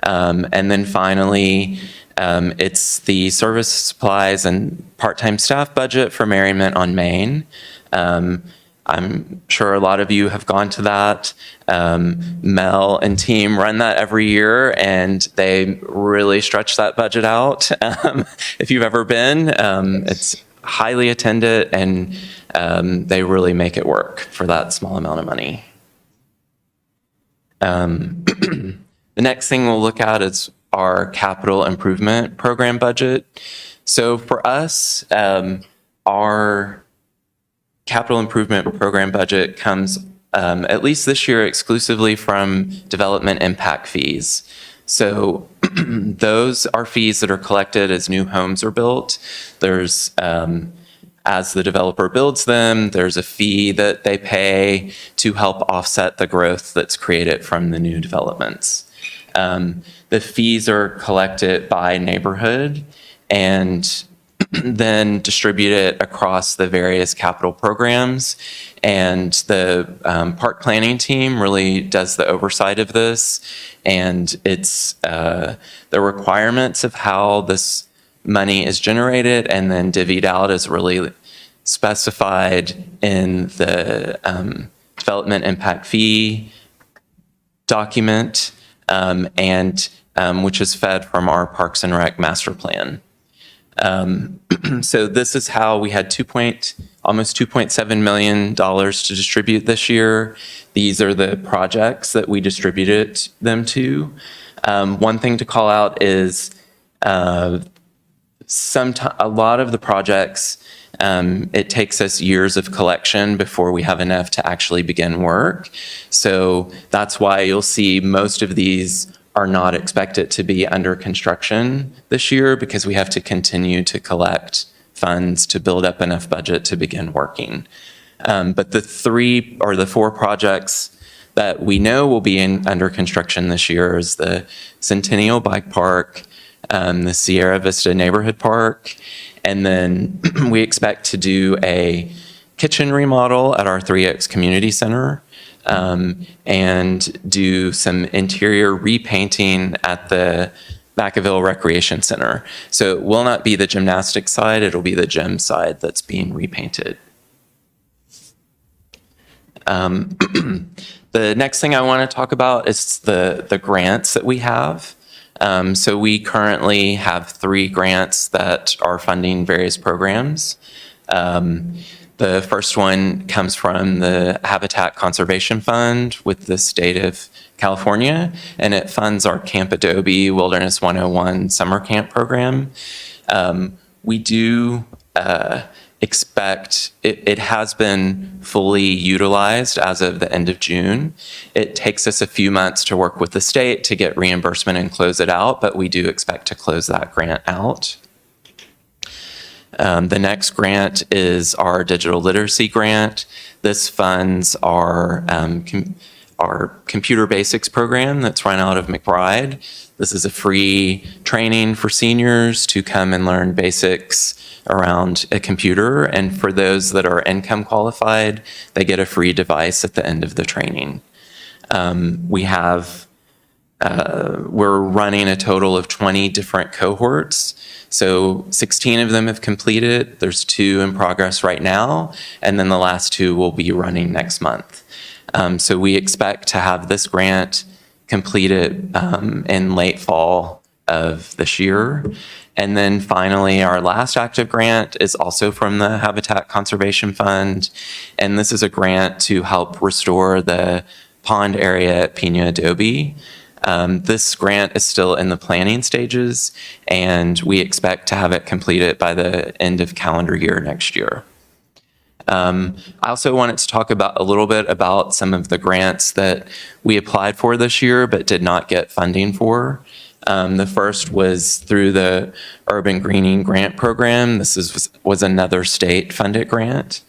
And then finally, it's the service supplies and part-time staff budget for Merriment on Main. I'm sure a lot of you have gone to that. Mel and team run that every year, and they really stretch that budget out. If you've ever been, it's highly attended, and they really make it work for that small amount of money. The next thing we'll look at is our capital improvement program budget. So for us, our capital improvement program budget comes, at least this year, exclusively from development impact fees. So those are fees that are collected as new homes are built. There's, as the developer builds them, there's a fee that they pay to help offset the growth that's created from the new developments. The fees are collected by neighborhood, and then distribute it across the various capital programs. And the park planning team really does the oversight of this. And it's the requirements of how this money is generated and then divvied out is really specified in the development impact fee document, and which is fed from our Parks and Rec master plan. So this is how we had almost $2.7 million to distribute this year. These are the projects that we distributed them to. One thing to call out is a lot of the projects, it takes us years of collection before we have enough to actually begin work. So that's why you'll see most of these are not expected to be under construction this year, because we have to continue to collect funds to build up enough budget to begin working. But the 4 projects that we know will be under construction this year is the Centennial Bike Park, the Sierra Vista Neighborhood Park, and then we expect to do a kitchen remodel at our 3X Community Center, and do some interior repainting at the Vacaville Recreation Center. So it will not be the gymnastics side, it'll be the gym side that's being repainted. The next thing I want to talk about is the grants that we have. So we currently have 3 grants that are funding various programs. The first one comes from the Habitat Conservation Fund with the state of California, and it funds our Camp Adobe Wilderness 101 summer camp program. We do expect, it has been fully utilized as of the end of June. It takes us a few months to work with the state to get reimbursement and close it out, but we do expect to close that grant out. The next grant is our digital literacy grant. This funds our computer basics program that's run out of McBride. This is a free training for seniors to come and learn basics around a computer. And for those that are income qualified, they get a free device at the end of the training. We're running a total of 20 different cohorts. So 16 of them have completed. There's 2 in progress right now. And then the last 2 will be running next month. So we expect to have this grant completed in late fall of this year. And then finally, our last active grant is also from the Habitat Conservation Fund. And this is a grant to help restore the pond area at Pina Adobe. This grant is still in the planning stages, and we expect to have it completed by the end of calendar year next year. I also wanted to talk about a little bit about some of the grants that we applied for this year but did not get funding for. The first was through the Urban Greening Grant Program. This was another state-funded grant.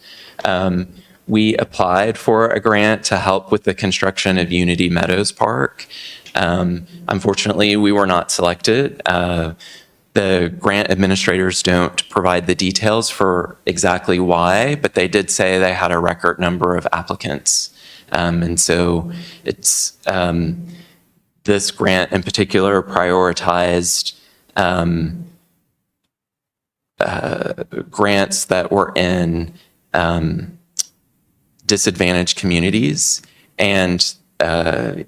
We applied for a grant to help with the construction of Unity Meadows Park. Unfortunately, we were not selected. The grant administrators don't provide the details for exactly why, but they did say they had a record number of applicants. And so it's this grant in particular prioritized grants that were in disadvantaged communities, and the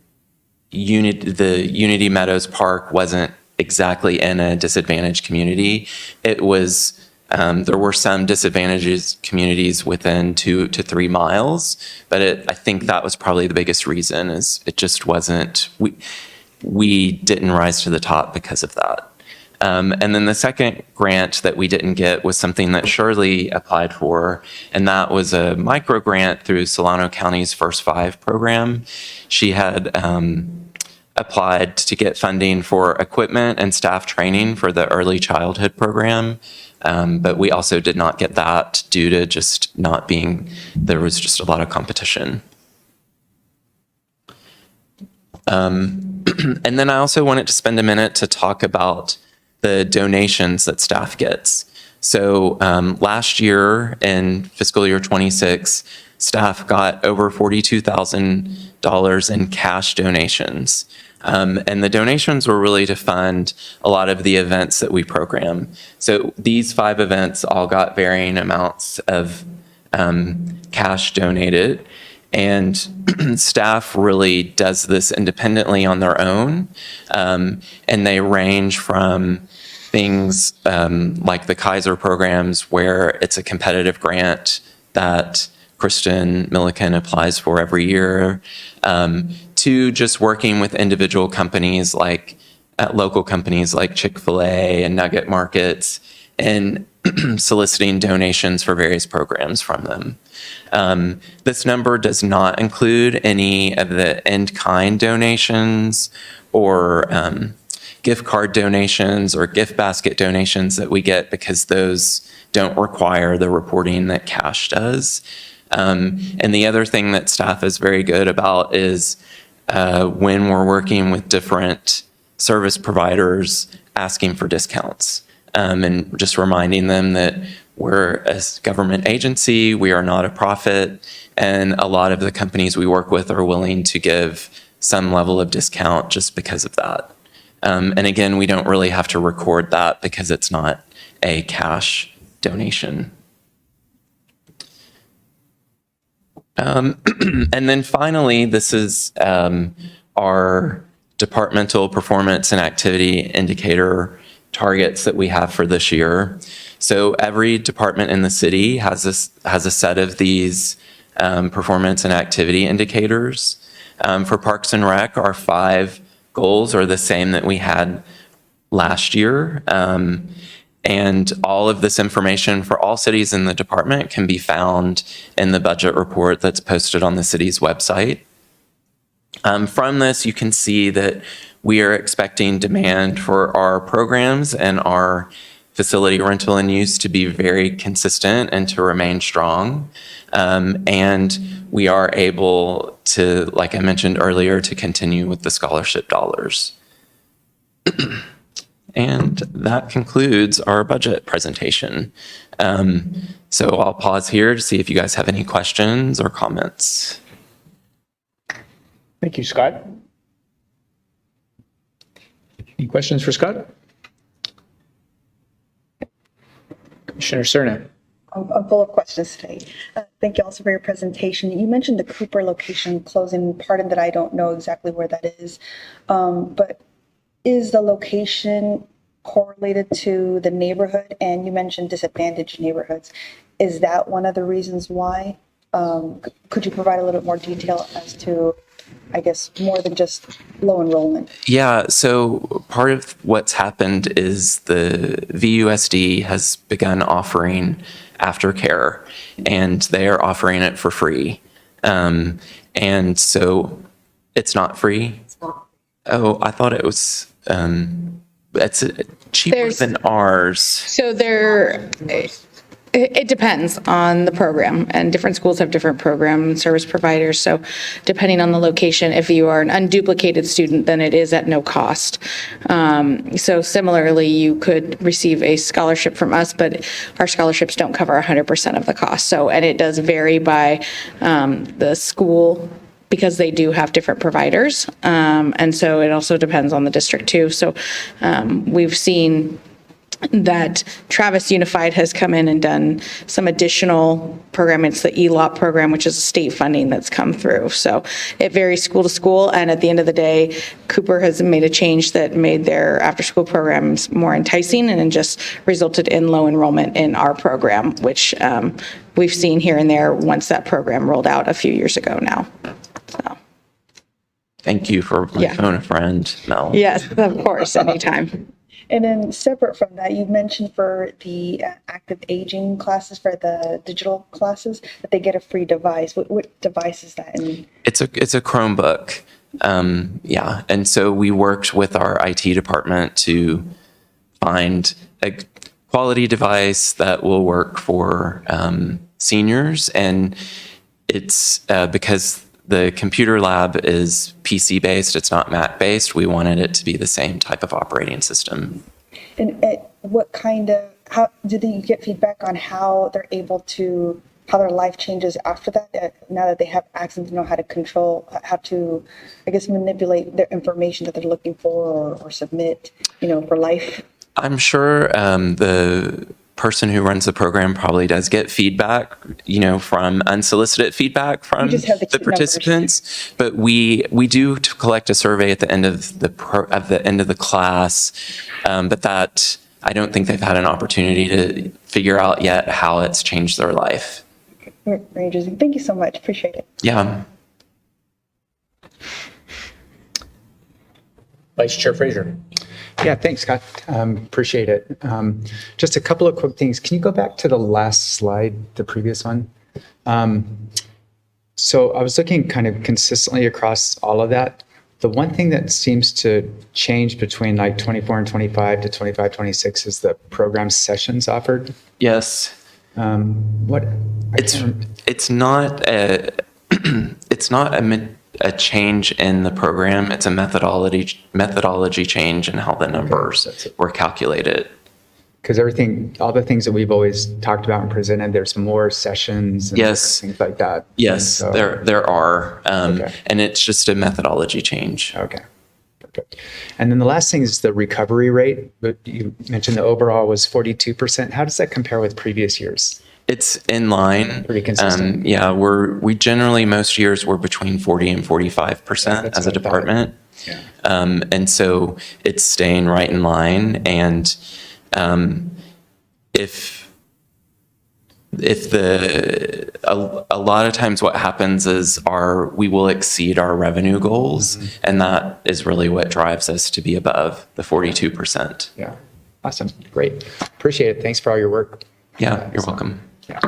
Unity Meadows Park wasn't exactly in a disadvantaged community. It was, there were some disadvantaged communities within 2 to 3 miles, but I think that was probably the biggest reason, is it just wasn't, we didn't rise to the top because of that. And then the second grant that we didn't get was something that Shirley applied for, and that was a micro grant through Solano County's First 5 program. She had applied to get funding for equipment and staff training for the early childhood program, but we also did not get that due to just not being, there was just a lot of competition. And then I also wanted to spend a minute to talk about the donations that staff gets. So last year in fiscal year 26, staff got over $42,000 in cash donations. And the donations were really to fund a lot of the events that we program. So these 5 events all got varying amounts of cash donated. And staff really does this independently on their own. And they range from things like the Kaiser programs, where it's a competitive grant that Kristen Milliken applies for every year, to just working with individual companies like local companies like Chick-fil-A and Nugget Markets, and soliciting donations for various programs from them. This number does not include any of the in-kind donations or gift card donations or gift basket donations that we get, because those don't require the reporting that cash does. And the other thing that staff is very good about is when we're working with different service providers, asking for discounts, and just reminding them that we're a government agency, we are not a profit, and a lot of the companies we work with are willing to give some level of discount just because of that. And again, we don't really have to record that because it's not a cash donation. And then finally, this is our departmental performance and activity indicator targets that we have for this year. So every department in the city has a set of these performance and activity indicators. For Parks and Rec, our 5 goals are the same that we had last year. And all of this information for all cities in the department can be found in the budget report that's posted on the city's website. From this, you can see that we are expecting demand for our programs and our facility rental and use to be very consistent and to remain strong. And we are able to, like I mentioned earlier, to continue with the scholarship dollars. And that concludes our budget presentation. So I'll pause here to see if you guys have any questions or comments. Thank you, Scott. Any questions for Scott? Commissioner Cerna. I'm full of questions today. Thank you also for your presentation. You mentioned the Cooper location closing, pardon that I don't know exactly where that is, but is the location correlated to the neighborhood? And you mentioned disadvantaged neighborhoods. Is that one of the reasons why? Could you provide a little bit more detail as to, I guess, more than just low enrollment? Yeah, so part of what's happened is the VUSD has begun offering aftercare, and they are offering it for free. And so it's not free? Oh, I thought it was, it's cheaper than ours. So it depends on the program, and different schools have different program service providers. So depending on the location, if you are an unduplicated student, then it is at no cost. So similarly, you could receive a scholarship from us, but our scholarships don't cover 100% of the cost. So, and it does vary by the school, because they do have different providers. And so it also depends on the district too. So we've seen that Travis Unified has come in and done some additional programming. It's the ELOP program, which is state funding that's come through. So it varies school to school. And at the end of the day, Cooper has made a change that made their after-school programs more enticing, and just resulted in low enrollment in our program, which we've seen here and there once that program rolled out a few years ago now. So. Thank you for my phone a friend, Mel. Yes, of course, anytime. And then separate from that, you mentioned for the active aging classes, for the digital classes, that they get a free device. What device is that? It's a Chromebook. Yeah. And so we worked with our IT department to find a quality device that will work for seniors. And it's because the computer lab is PC based, it's not Mac based. We wanted it to be the same type of operating system. And what kind of how do you get feedback on how they're able to, how their life changes after that, now that they have access to know how to control, how to, I guess, manipulate their information that they're looking for or submit, for life? I'm sure the person who runs the program probably does get feedback, from unsolicited feedback from just have the the key numbers. participants. But we do to collect a survey at the end of the class, but that I don't think they've had an opportunity to figure out yet how it's changed their life. Very interesting. Thank you so much. Appreciate it. Yeah. Vice Chair Fraser. Yeah, thanks, Scott. Appreciate it. Just a couple of quick things. Can you go back to the last slide, the previous one? So I was looking kind of consistently across all of that. The one thing that seems to change between like 24 and 25 to 25, 26 is the program sessions offered. Yes. What? It's not a change in the program. It's a methodology change in how the numbers were calculated. Because all the things that we've always talked about and presented, there's more sessions and Yes. things like that. Yes, And so- there are, Okay. and it's just a methodology change. Okay, perfect. And then the last thing is the recovery rate. But you mentioned the overall was 42%. How does that compare with previous years? It's in line. Pretty consistent. Yeah, we generally, most years, we're between 40 and 45% That's as a what I thought. department. Yeah. And so it's staying right in line. And if a lot of times what happens is we will exceed our revenue goals, and that is really what drives us to be above the 42%. Yeah. Awesome. Great. Appreciate it. Thanks for all your work. Yeah, you're welcome. Yeah.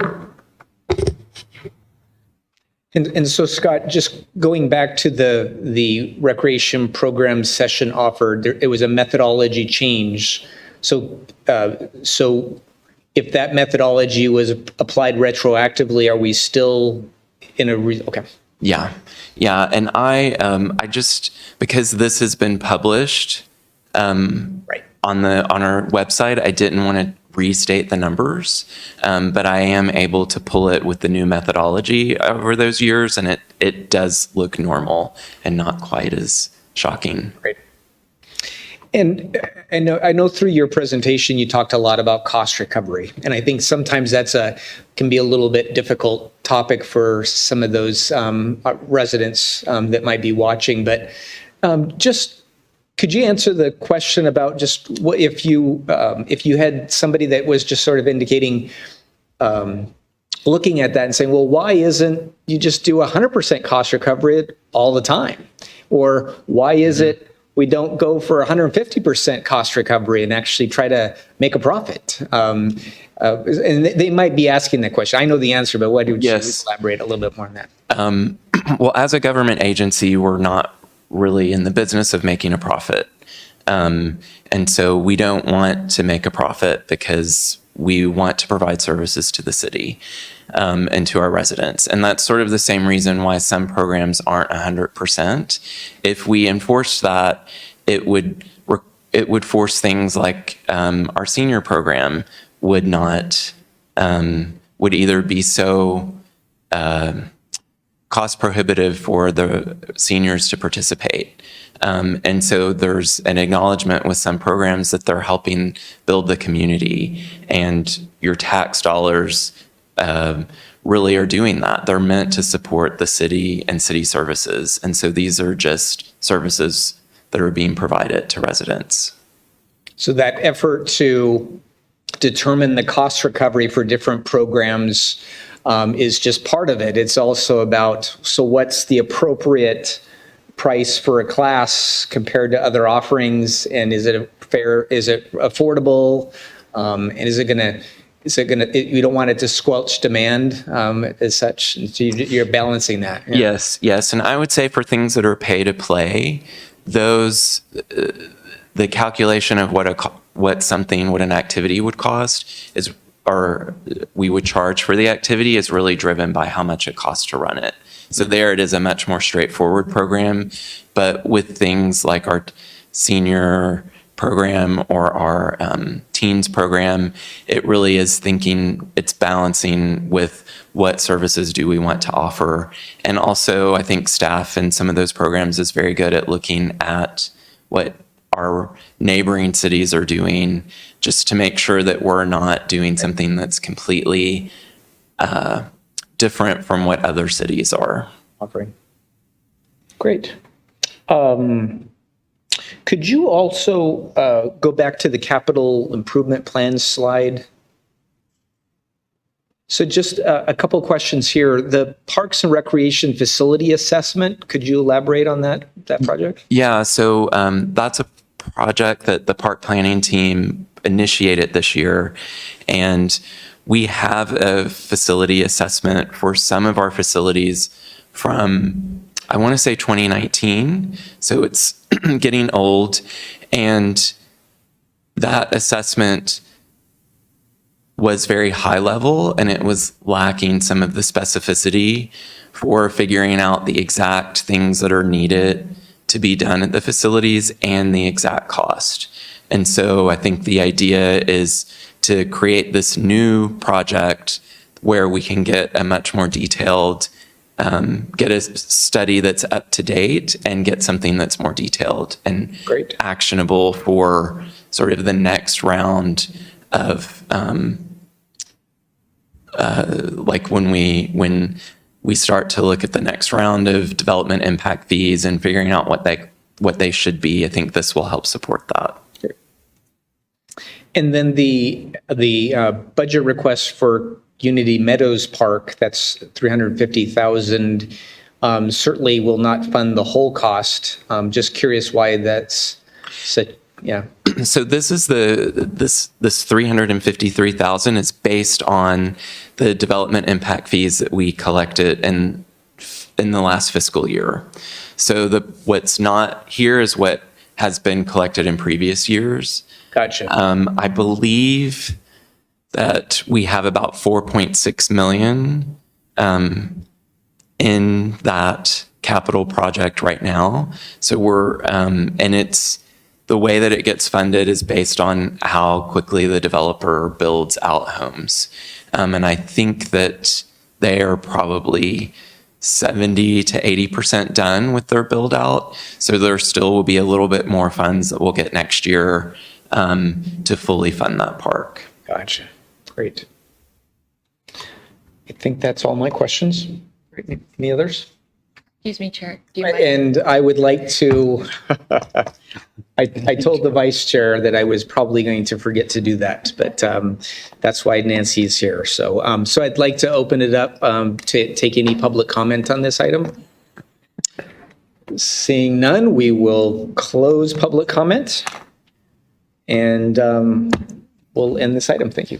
And so, Scott, just going back to the recreation program session offered, it was a methodology change. So if that methodology was applied retroactively, are we still in okay. Yeah. And I just, because this has been published Right. on our website, I didn't want to restate the numbers, but I am able to pull it with the new methodology over those years, and it does look normal and not quite as shocking. Great. And I know through your presentation, you talked a lot about cost recovery. And I think sometimes can be a little bit difficult topic for some of those residents that might be watching. But just could you answer the question about just what if you had somebody that was just sort of indicating, looking at that and saying, well, why isn't you just do 100% cost recovery all the time? Or why is it we don't go for 150% cost recovery and actually try to make a profit? And they might be asking that question. I know the answer, but why don't you elaborate a little bit more on that? Well, as a government agency, we're not really in the business of making a profit. And so we don't want to make a profit because we want to provide services to the city and to our residents. And that's sort of the same reason why some programs aren't 100%. If we enforced that, it would force things like our senior program would either be so cost prohibitive for the seniors to participate. And so there's an acknowledgement with some programs that they're helping build the community, and your tax dollars really are doing that. They're meant to support the city and city services. And so these are just services that are being provided to residents. So that effort to determine the cost recovery for different programs is just part of it. It's also about, so what's the appropriate price for a class compared to other offerings, and is it fair, is it affordable, and is it gonna, you don't want it to squelch demand as such, so you're balancing that. Yeah. Yes. And I would say for things that are pay to play, those, the calculation of what an activity would cost is, or we would charge for the activity, is really driven by how much it costs to run it. So there it is a much more straightforward program. But with things like our senior program or our teens program. It really is thinking, it's balancing with what services do we want to offer. And also, I think staff in some of those programs is very good at looking at what our neighboring cities are doing, just to make sure that we're not doing something that's completely different from what other cities are offering. Great. Could you also go back to the capital improvement plan slide? So just a couple questions here. The Parks and Recreation Facility Assessment, could you elaborate on that project? Yeah, so that's a project that the park planning team initiated this year. And we have a facility assessment for some of our facilities from, I want to say 2019. So it's getting old. And that assessment was very high level, and it was lacking some of the specificity for figuring out the exact things that are needed to be done at the facilities and the exact cost. And so I think the idea is to create this new project where we can get a much more detailed, get a study that's up to date and get something that's more detailed and Great. actionable for sort of the next round of like when we start to look at the next round of development impact fees and figuring out what they should be. I think this will help support that. And then the budget request for Unity Meadows Park, that's $350,000, certainly will not fund the whole cost. Just curious why that's such, yeah. So this is this $353,000 is based on the development impact fees that we collected in the last fiscal year. So what's not here is what has been collected in previous years. Gotcha. I believe that we have about 4.6 million in that capital project right now. So we're and it's the way that it gets funded is based on how quickly the developer builds out homes. And I think that they are probably 70 to 80% done with their build out. So there still will be a little bit more funds that we'll get next year to fully fund that park. Gotcha. Great. I think that's all my questions. Any others? Excuse me, Chair. Do you mind? And I would like to, I told the vice chair that I was probably going to forget to do that, but that's why Nancy is here. So I'd like to open it up to take any public comment on this item. Seeing none, we will close public comment and we'll end this item. Thank you.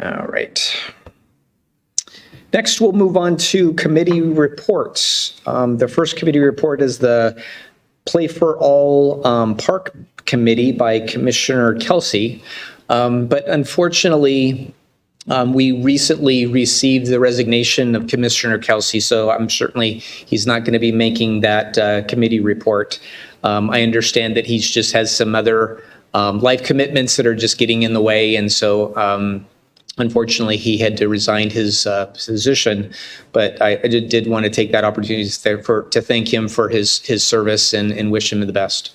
All right. Next, we'll move on to committee reports. The first committee report is the Play for All Park Committee by Commissioner Kelsey. But unfortunately, we recently received the resignation of Commissioner Kelsey, so I'm certainly, he's not going to be making that committee report. I understand that he just has some other life commitments that are just getting in the way, and so unfortunately, he had to resign his position, but I did want to take that opportunity to thank him for his service and wish him the best.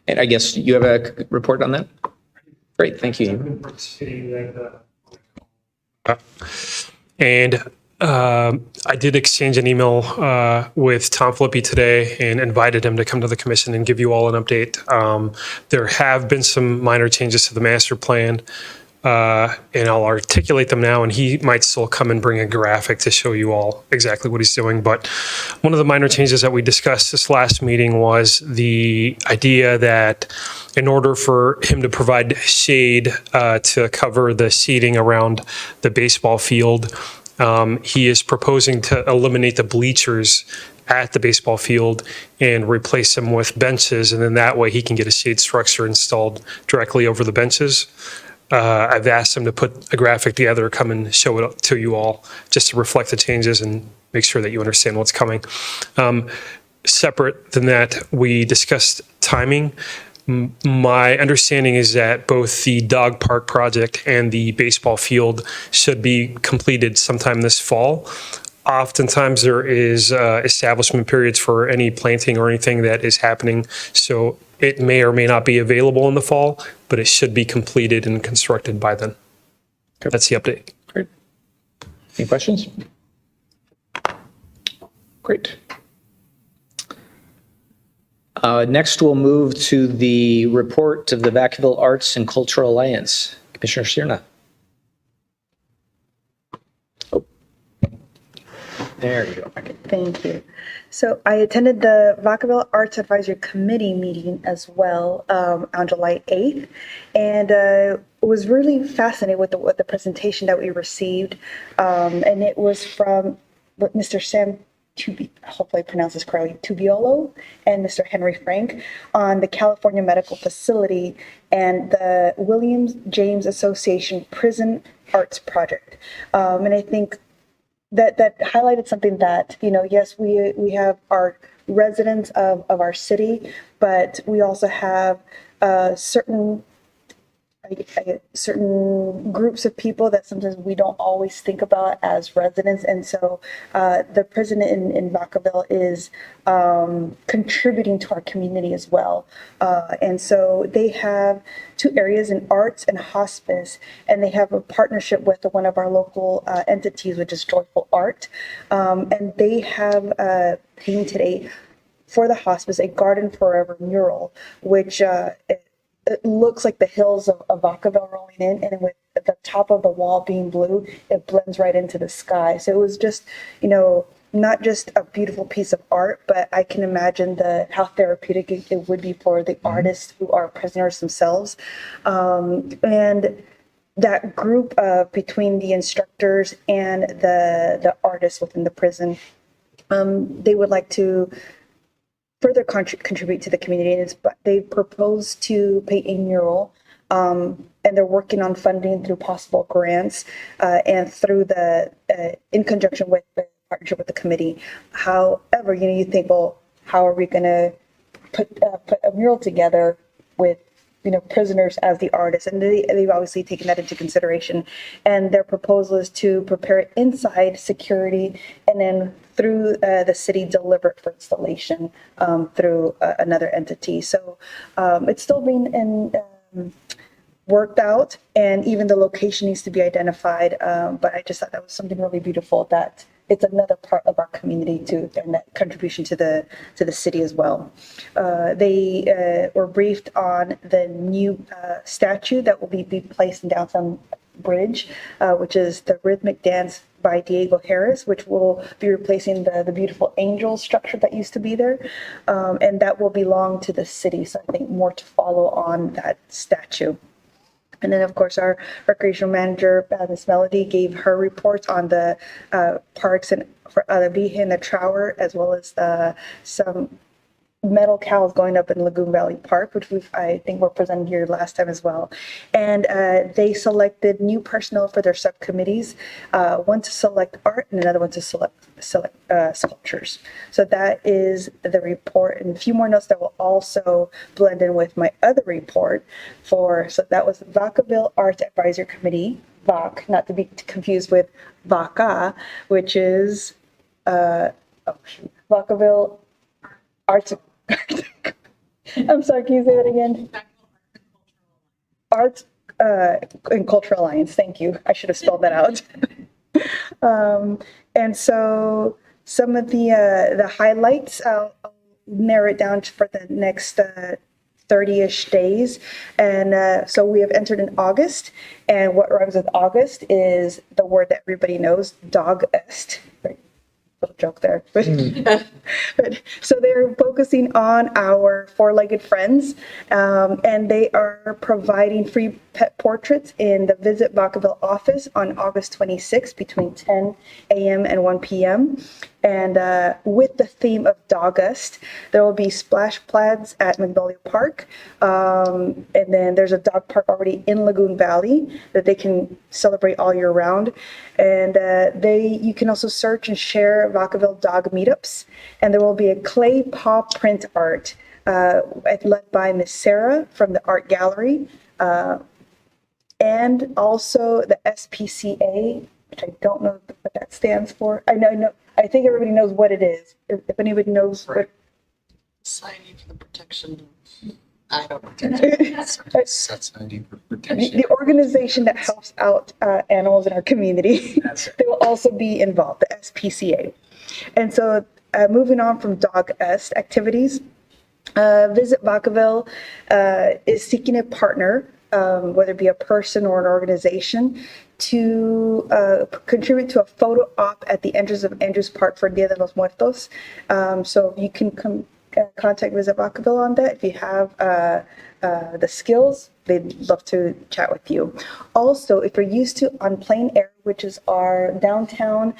And I guess you have a report on that? Great, thank you. And I did exchange an email with Tom Filippi today and invited him to come to the commission and give you all an update. There have been some minor changes to the master plan. And I'll articulate them now, and he might still come and bring a graphic to show you all exactly what he's doing. But one of the minor changes that we discussed this last meeting was the idea that in order for him to provide shade to cover the seating around the baseball field, he is proposing to eliminate the bleachers at the baseball field and replace them with benches, and then that way he can get a shade structure installed directly over the benches. I've asked him to put a graphic together, come and show it to you all, just to reflect the changes and make sure that you understand what's coming. separate than that, we discussed timing. My understanding is that both the dog park project and the baseball field should be completed sometime this fall. Oftentimes there is establishment periods for any planting or anything that is happening, so it may or may not be available in the fall, but it should be completed and constructed by then. That's the update. Great. Any questions? Great. Next, we'll move to the report of the Vacaville Arts and Cultural Alliance. Commissioner Sierna. Oh. There you go. Thank you. So I attended the Vacaville Arts Advisory Committee meeting as well on July 8th, and was really fascinated with the presentation that we received, and it was from Mr. Sam hopefully I pronounce this correctly, Tubiolo and Mr. Henry Frank on the California Medical Facility and the Williams James Association Prison Arts Project. And I think that highlighted something that, yes, we have our residents of our city, but we also have certain groups of people that sometimes we don't always think about as residents. And so the prison in Vacaville is contributing to our community as well. And so they have 2 areas in arts and hospice, and they have a partnership with one of our local entities, which is Joyful Art. And they have painted for the hospice, a Garden Forever mural, which it looks like the hills of Vacaville rolling in, and with the top of the wall being blue, it blends right into the sky. So it was just, not just a beautiful piece of art, but I can imagine how therapeutic it would be for the artists who are prisoners themselves. And that group between the instructors and the artists within the prison, they would like to further contribute to the community. But they propose to paint a mural, and they're working on funding through possible grants and through in conjunction with the partnership with the committee. However, you think, well, how are we going to put a mural together with prisoners as the artists? And they've obviously taken that into consideration. And their proposal is to prepare it inside security, and then through the city deliver it for installation through another entity. So it's still being worked out, and even the location needs to be identified. But I just thought that was something really beautiful, that it's another part of our community too, and that contribution to the city as well. They were briefed on the new statue that will be placed in Downtown Bridge, which is the rhythmic dance by Diego Harris, which will be replacing the beautiful angel structure that used to be there, and that will belong to the city. So I think more to follow on that statue. And then, of course, our recreational manager, Ms. Melody, gave her report on the parks and for Alavije and the Trower, as well as some metal cows going up in Lagoon Valley Park, which I think were presented here last time as well. And they selected new personnel for their subcommittees, one to select art and another one to select sculptures. So that is the report, and a few more notes that will also blend in with my other report so that was the Vacaville Arts Advisory Committee, VAC, not to be confused with VACA, which is Vacaville Arts. I'm sorry, can you say that again? Arts and Cultural Alliance. Thank you. I should have spelled that out. And so some of the highlights, I'll narrow it down for the next 30-ish days. And so we have entered in August, and what rhymes with August is the word that everybody knows, dog-est. Little joke there. But so they're focusing on our four-legged friends, and they are providing free pet portraits in the Visit Vacaville office on August 26th between 10 a.m. and 1 p.m. And with the theme of Dogust, there will be splash pads at Magnolia Park. And then there's a dog park already in Lagoon Valley that they can celebrate all year round. And you can also search and share Vacaville dog meetups. And there will be a clay paw print art led by Miss Sarah from the art gallery. And also the SPCA, which I don't know what that stands for. I think everybody knows what it is. If anybody knows what. Society for the Protection. I don't know. Society for Protection. The organization that helps out animals in our community. They will also be involved, the SPCA. And so moving on from Dogust activities, Visit Vacaville is seeking a partner, whether it be a person or an organization, to contribute to a photo op at the entrance of Andrews Park for Dia de los Muertos. So you can contact Visit Vacaville on that if you have the skills. They'd love to chat with you. Also, if you're used to On Plain Air, which is our downtown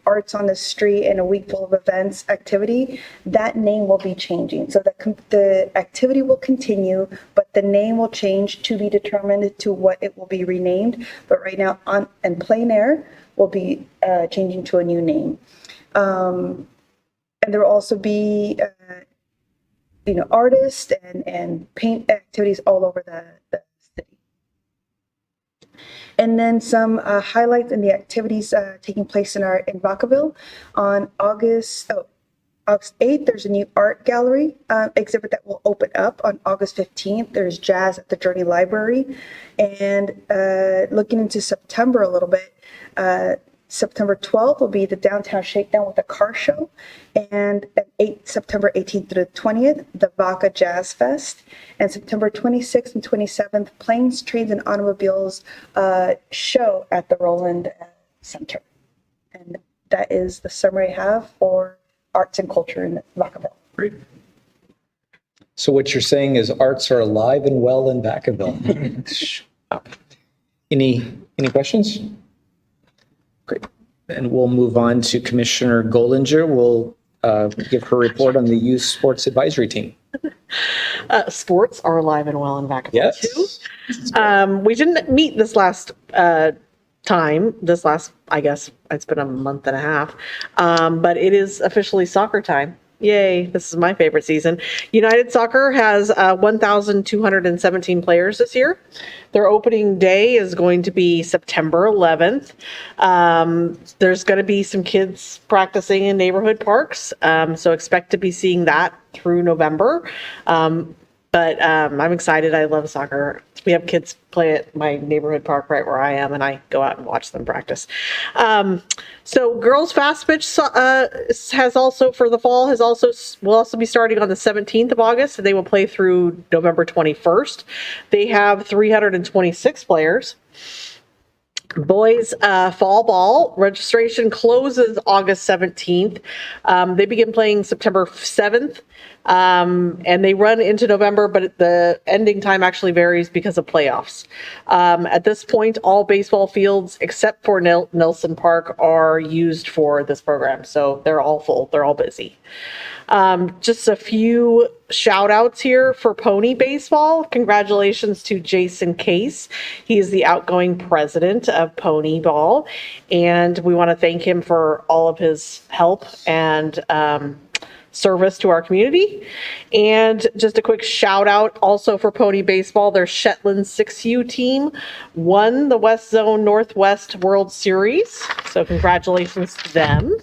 Arts on the Street and a week full of events activity, that name will be changing. So the activity will continue, but the name will change to be determined to what it will be renamed. But right now, On Plain Air will be changing to a new name. And there will also be, artists and paint activities all over the city. And then some highlights in the activities taking place in Vacaville. On August 8th, there's a new art gallery exhibit that will open up. On August 15th, there's jazz at the Journey Library. And looking into September a little bit, September 12th will be the Downtown Shakedown with a car show. And September 18th through the 20th, the Vaca Jazz Fest. And September 26th and 27th, Planes, Trains, and Automobiles show at the Roland Center. And that is the summary I have for arts and culture in Vacaville. Great. So what you're saying is arts are alive and well in Vacaville. Any questions? Great. And we'll move on to Commissioner Gollinger. We'll give her report on the Youth Sports Advisory Team. Sports are alive and well in Vacaville Yes. too. We didn't meet this last time. I guess it's been a month and a half. But it is officially soccer time. Yay, this is my favorite season. United Soccer has 1,217 players this year. Their opening day is going to be September 11th. There's going to be some kids practicing in neighborhood parks, so expect to be seeing that through November. But I'm excited. I love soccer. We have kids play at my neighborhood park right where I am, and I go out and watch them practice. So girls fast pitch has also for the fall will also be starting on the 17th of August, and they will play through November 21st. They have 326 players. Boys fall ball registration closes August 17th. They begin playing September 7th. And they run into November, but the ending time actually varies because of playoffs. At this point, all baseball fields except for Nelson Park are used for this program. So they're all full. They're all busy. Just a few shout outs here for Pony Baseball. Congratulations to Jason Case. He is the outgoing president of Pony Ball. And we want to thank him for all of his help and service to our community. And just a quick shout out also for Pony Baseball, their Shetland 6U team won the West Zone Northwest World Series. So congratulations to them.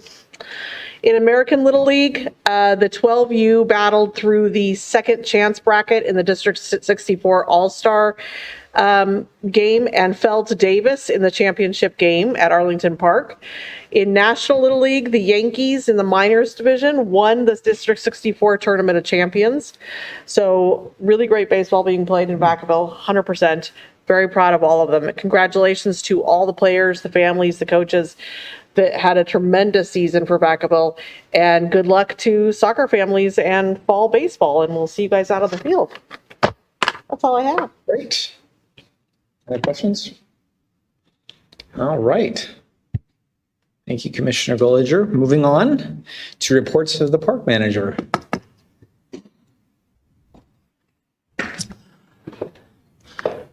In American Little League, the 12U battled through the second chance bracket in the District 64 All-Star game and fell to Davis in the championship game at Arlington Park. In National Little League, the Yankees in the minors division won the District 64 Tournament of Champions. So really great baseball being played in Vacaville, 100%. Very proud of all of them. Congratulations to all the players, the families, the coaches that had a tremendous season for Vacaville, and good luck to soccer families and fall baseball, and we'll see you guys out on the field. That's all I have. Great. Any questions? All right. Thank you, Commissioner Goliger. Moving on to reports of the park manager.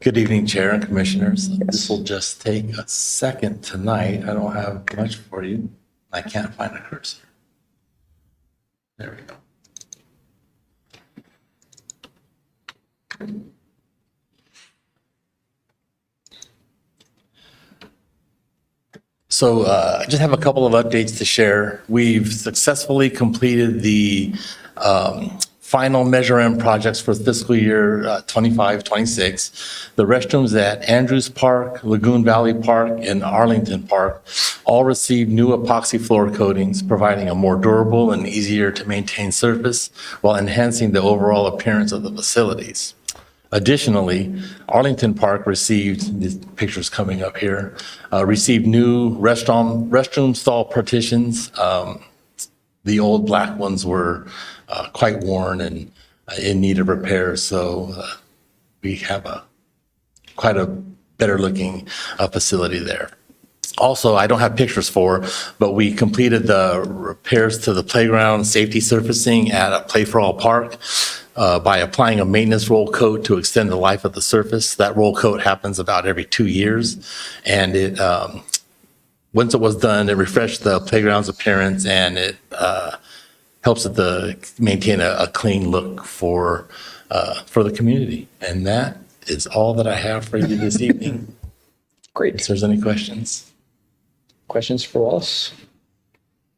Good evening, Chair and Commissioners. This will just take a second tonight. I don't have much for you. I can't find a cursor. There we go. So I just have a couple of updates to share. We've successfully completed the final Measure M projects for fiscal year 25-26. The restrooms at Andrews Park, Lagoon Valley Park, and Arlington Park all received new epoxy floor coatings, providing a more durable and easier to maintain surface while enhancing the overall appearance of the facilities. Additionally, Arlington Park received, these pictures coming up here, received new restroom stall partitions. The old black ones were quite worn and in need of repair, so we have quite a better looking facility there. Also, I don't have pictures for, but we completed the repairs to the playground safety surfacing at Play for All Park by applying a maintenance roll coat to extend the life of the surface. That roll coat happens about every 2 years, and it once it was done, it refreshed the playground's appearance, and it helps it to maintain a clean look for the community. And that is all that I have for you this evening. Great. If there's any questions. Questions for Wallace?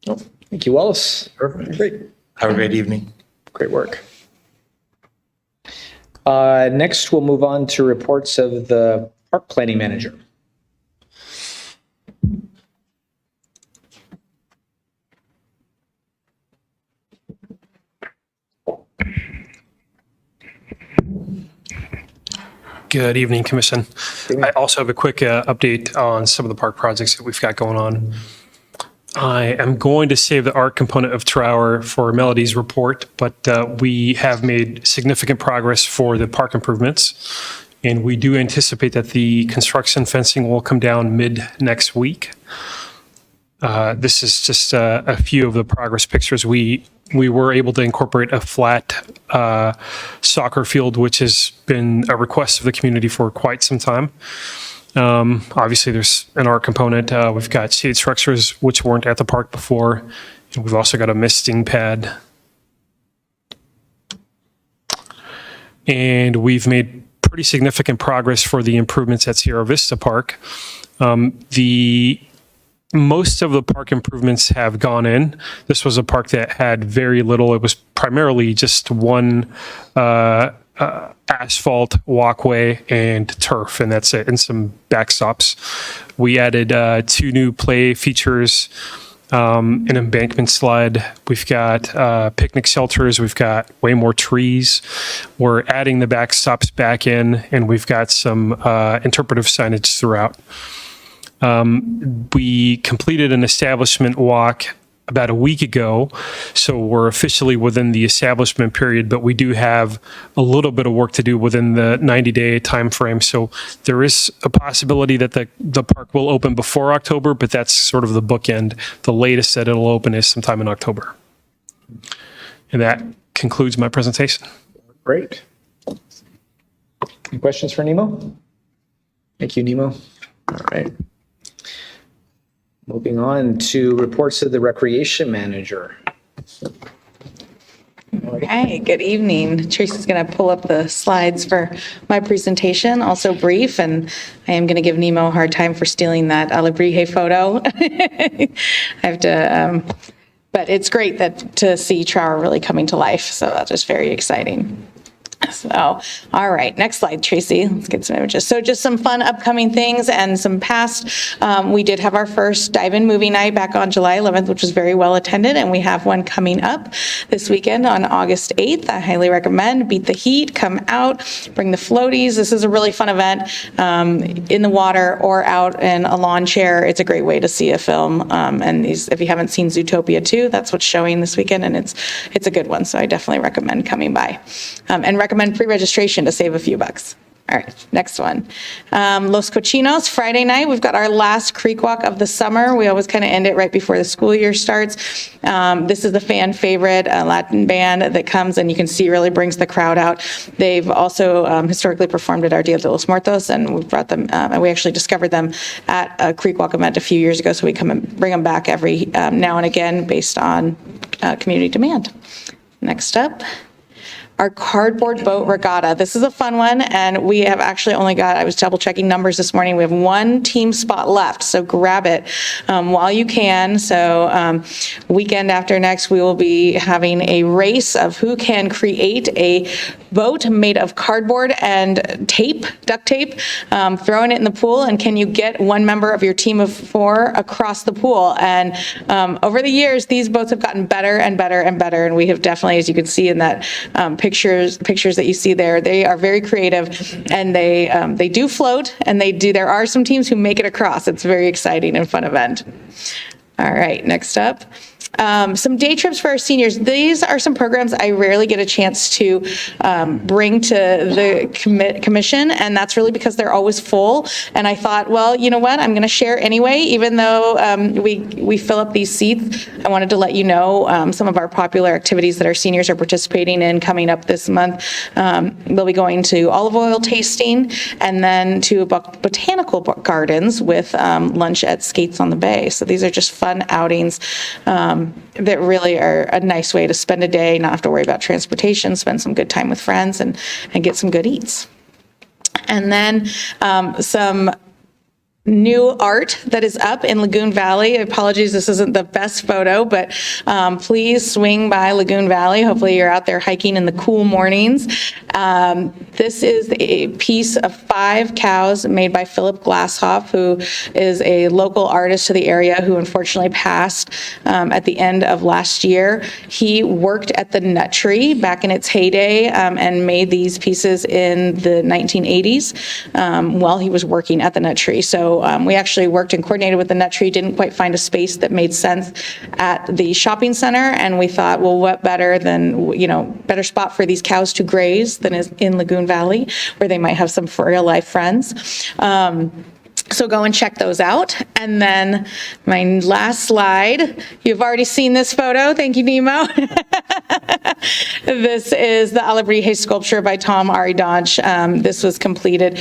No. Thank you, Wallace. Perfect. Great. Have a great evening. Great work. Next, we'll move on to reports of the park planning manager. Good evening, Commission. I also have a quick update on some of the park projects that we've got going on. I am going to save the art component of Trower for Melody's report, but we have made significant progress for the park improvements, and we do anticipate that the construction fencing will come down mid next week. This is just a few of the progress pictures. We were able to incorporate a flat soccer field, which has been a request of the community for quite some time. Obviously, there's an art component. We've got shade structures, which weren't at the park before. And we've also got a misting pad. And we've made pretty significant progress for the improvements at Sierra Vista Park. Most of the park improvements have gone in. This was a park that had very little. It was primarily just one asphalt walkway and turf, and that's it, and some backstops. We added 2 new play features, an embankment sled. We've got picnic shelters. We've got way more trees. We're adding the backstops back in, and we've got some interpretive signage throughout. We completed an establishment walk about a week ago, so we're officially within the establishment period, but we do have a little bit of work to do within the 90-day time frame. So there is a possibility that the park will open before October, but that's sort of the bookend. The latest that it'll open is sometime in October. And that concludes my presentation. Great. Any questions for Nemo? Thank you, Nemo. All right. Moving on to reports of the recreation manager. Okay, good evening. Tracy's going to pull up the slides for my presentation, also brief, and I am going to give Nemo a hard time for stealing that Alebrije photo. I have to, but it's great to see Trower really coming to life, so that's just very exciting. So, all right, next slide, Tracy. Let's get some images. So just some fun upcoming things and some past. We did have our first dive-in movie night back on July 11th, which was very well attended, and we have one coming up this weekend on August 8th. I highly recommend. Beat the heat, come out, bring the floaties. This is a really fun event in the water or out in a lawn chair. It's a great way to see a film. And if you haven't seen Zootopia 2, that's what's showing this weekend, and it's a good one. So I definitely recommend coming by. And recommend pre-registration to save a few bucks. All right, next one. Los Cochinos, Friday night, we've got our last creek walk of the summer. We always kind of end it right before the school year starts. This is the fan favorite Latin band that comes, and you can see really brings the crowd out. They've also historically performed at our Dia de los Muertos, and we brought them, and we actually discovered them at a creek walk event a few years ago, so we come and bring them back every now and again based on community demand. Next up. Our cardboard boat regatta. This is a fun one, and we have actually only got, I was double checking numbers this morning, we have one team spot left, so grab it while you can. So weekend after next, we will be having a race of who can create a boat made of cardboard and tape, duct tape, throwing it in the pool, and can you get one member of your team of 4 across the pool? And over the years, these boats have gotten better and better and better, and we have definitely, as you can see in that pictures that you see there, they are very creative, and they do float, and there are some teams who make it across. It's a very exciting and fun event. All right, next up. Some day trips for our seniors. These are some programs I rarely get a chance to bring to the commission, and that's really because they're always full. And I thought, well, you know what? I'm going to share anyway, even though we fill up these seats. I wanted to let you know some of our popular activities that our seniors are participating in coming up this month. They'll be going to olive oil tasting, and then to botanical gardens with lunch at Skates on the Bay. So these are just fun outings that really are a nice way to spend a day, not have to worry about transportation, spend some good time with friends, and get some good eats. And then some new art that is up in Lagoon Valley. Apologies, this isn't the best photo, but please swing by Lagoon Valley. Hopefully you're out there hiking in the cool mornings. This is a piece of 5 cows made by Philip Glasshoff, who is a local artist to the area who unfortunately passed at the end of last year. He worked at the Nut Tree back in its heyday and made these pieces in the 1980s while he was working at the Nut Tree. So we actually worked and coordinated with the Nut Tree, didn't quite find a space that made sense at the shopping center, and we thought, well, what better than, better spot for these cows to graze than is in Lagoon Valley, where they might have some real life friends. So go and check those out. And then my last slide, you've already seen this photo. Thank you, Nemo. This is the Alebrije sculpture by Tom Aridonch. This was completed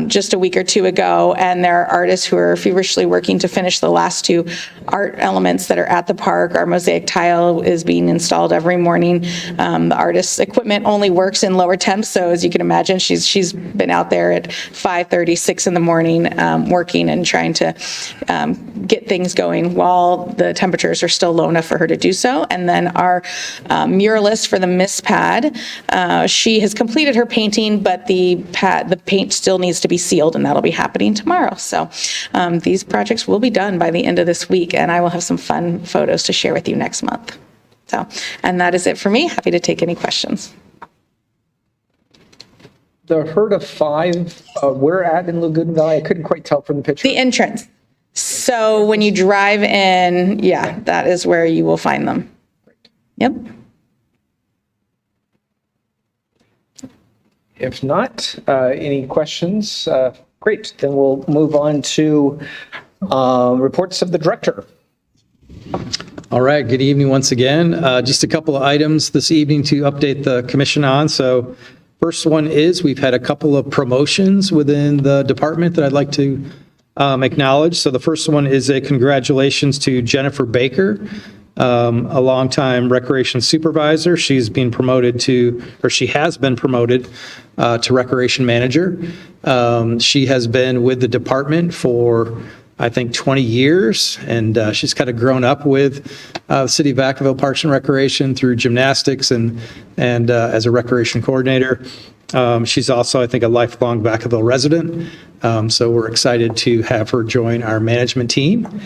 just a week or 2 ago, and there are artists who are feverishly working to finish the last 2 art elements that are at the park. Our mosaic tile is being installed every morning. The artist's equipment only works in lower temps, so as you can imagine, she's been out there at 5:30, 6 in the morning working and trying to get things going while the temperatures are still low enough for her to do so. And then our muralist for the Miss Pad, she has completed her painting, but the paint still needs to be sealed, and that'll be happening tomorrow. So these projects will be done by the end of this week, and I will have some fun photos to share with you next month. So, and that is it for me. Happy to take any questions. The herd of 5, where at in Lagoon Valley? I couldn't quite tell from the picture. The entrance. So when you drive in, yeah, that is where you will find them. Yep. If not, any questions? Great, then we'll move on to reports of the director. All right, good evening once again. Just a couple of items this evening to update the commission on. So first one is we've had a couple of promotions within the department that I'd like to acknowledge. So the first one is a congratulations to Jennifer Baker, a longtime recreation supervisor. She's been promoted to, or she has been promoted to recreation manager. She has been with the department for, I think, 20 years, and she's kind of grown up with the City of Vacaville Parks and Recreation through gymnastics and as a recreation coordinator. She's also, I think, a lifelong Vacaville resident, so we're excited to have her join our management team.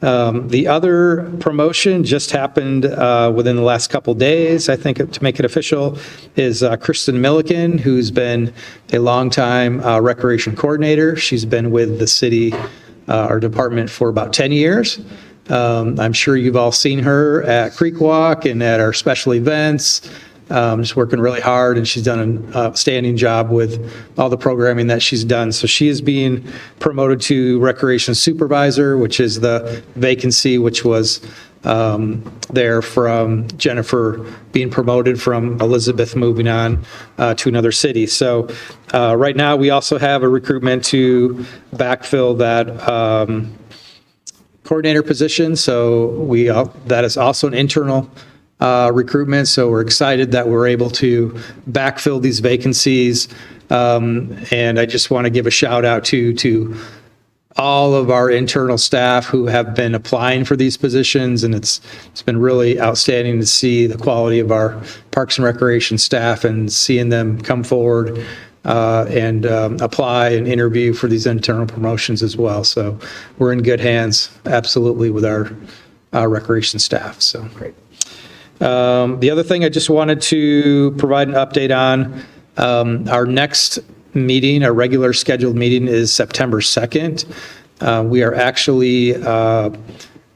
The other promotion just happened within the last couple days, I think, to make it official, is Kristen Milliken, who's been a longtime recreation coordinator. She's been with the city, our department, for about 10 years. I'm sure you've all seen her at Creek Walk and at our special events. just working really hard, and she's done an outstanding job with all the programming that she's done. So she is being promoted to recreation supervisor, which is the vacancy which was there from Jennifer being promoted from Elizabeth moving on to another city. So right now, we also have a recruitment to backfill that coordinator position. So that is also an internal recruitment. So we're excited that we're able to backfill these vacancies. And I just want to give a shout out to all of our internal staff who have been applying for these positions. And it's been really outstanding to see the quality of our Parks and Recreation staff and seeing them come forward and apply and interview for these internal promotions as well. So we're in good hands, absolutely, with our recreation staff. So great. The other thing I just wanted to provide an update on, our next meeting, our regular scheduled meeting, is September 2nd. We are actually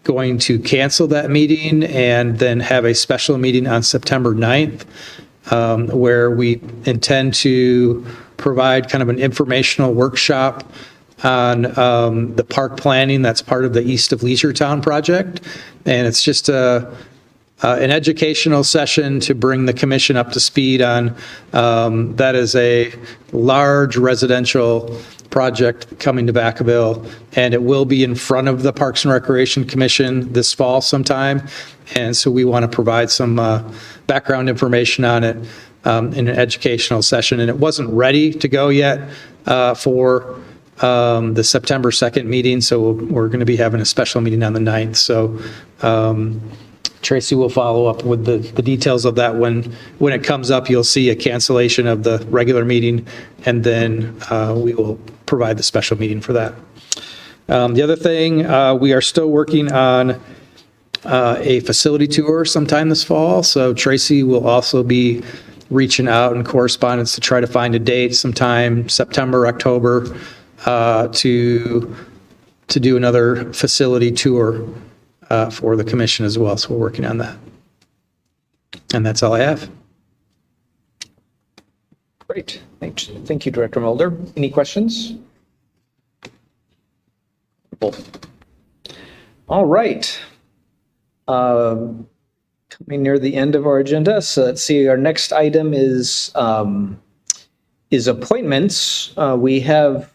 going to cancel that meeting and then have a special meeting on September 9th, where we intend to provide kind of an informational workshop on the park planning that's part of the East of Leisure Town project. And it's just an educational session to bring the commission up to speed on that is a large residential project coming to Vacaville, and it will be in front of the Parks and Recreation Commission this fall sometime. And so we want to provide some background information on it in an educational session. And it wasn't ready to go yet for the September 2nd meeting, so we're going to be having a special meeting on the 9th. So Tracy will follow up with the details of that. When it comes up, you'll see a cancellation of the regular meeting, and then we will provide the special meeting for that. The other thing, we are still working on a facility tour sometime this fall. So Tracy will also be reaching out in correspondence to try to find a date sometime September, October, to do another facility tour for the commission as well. So we're working on that. And that's all I have. Great. Thank you, Director Mulder. Any questions? All right. Coming near the end of our agenda. So let's see, our next item is appointments. We're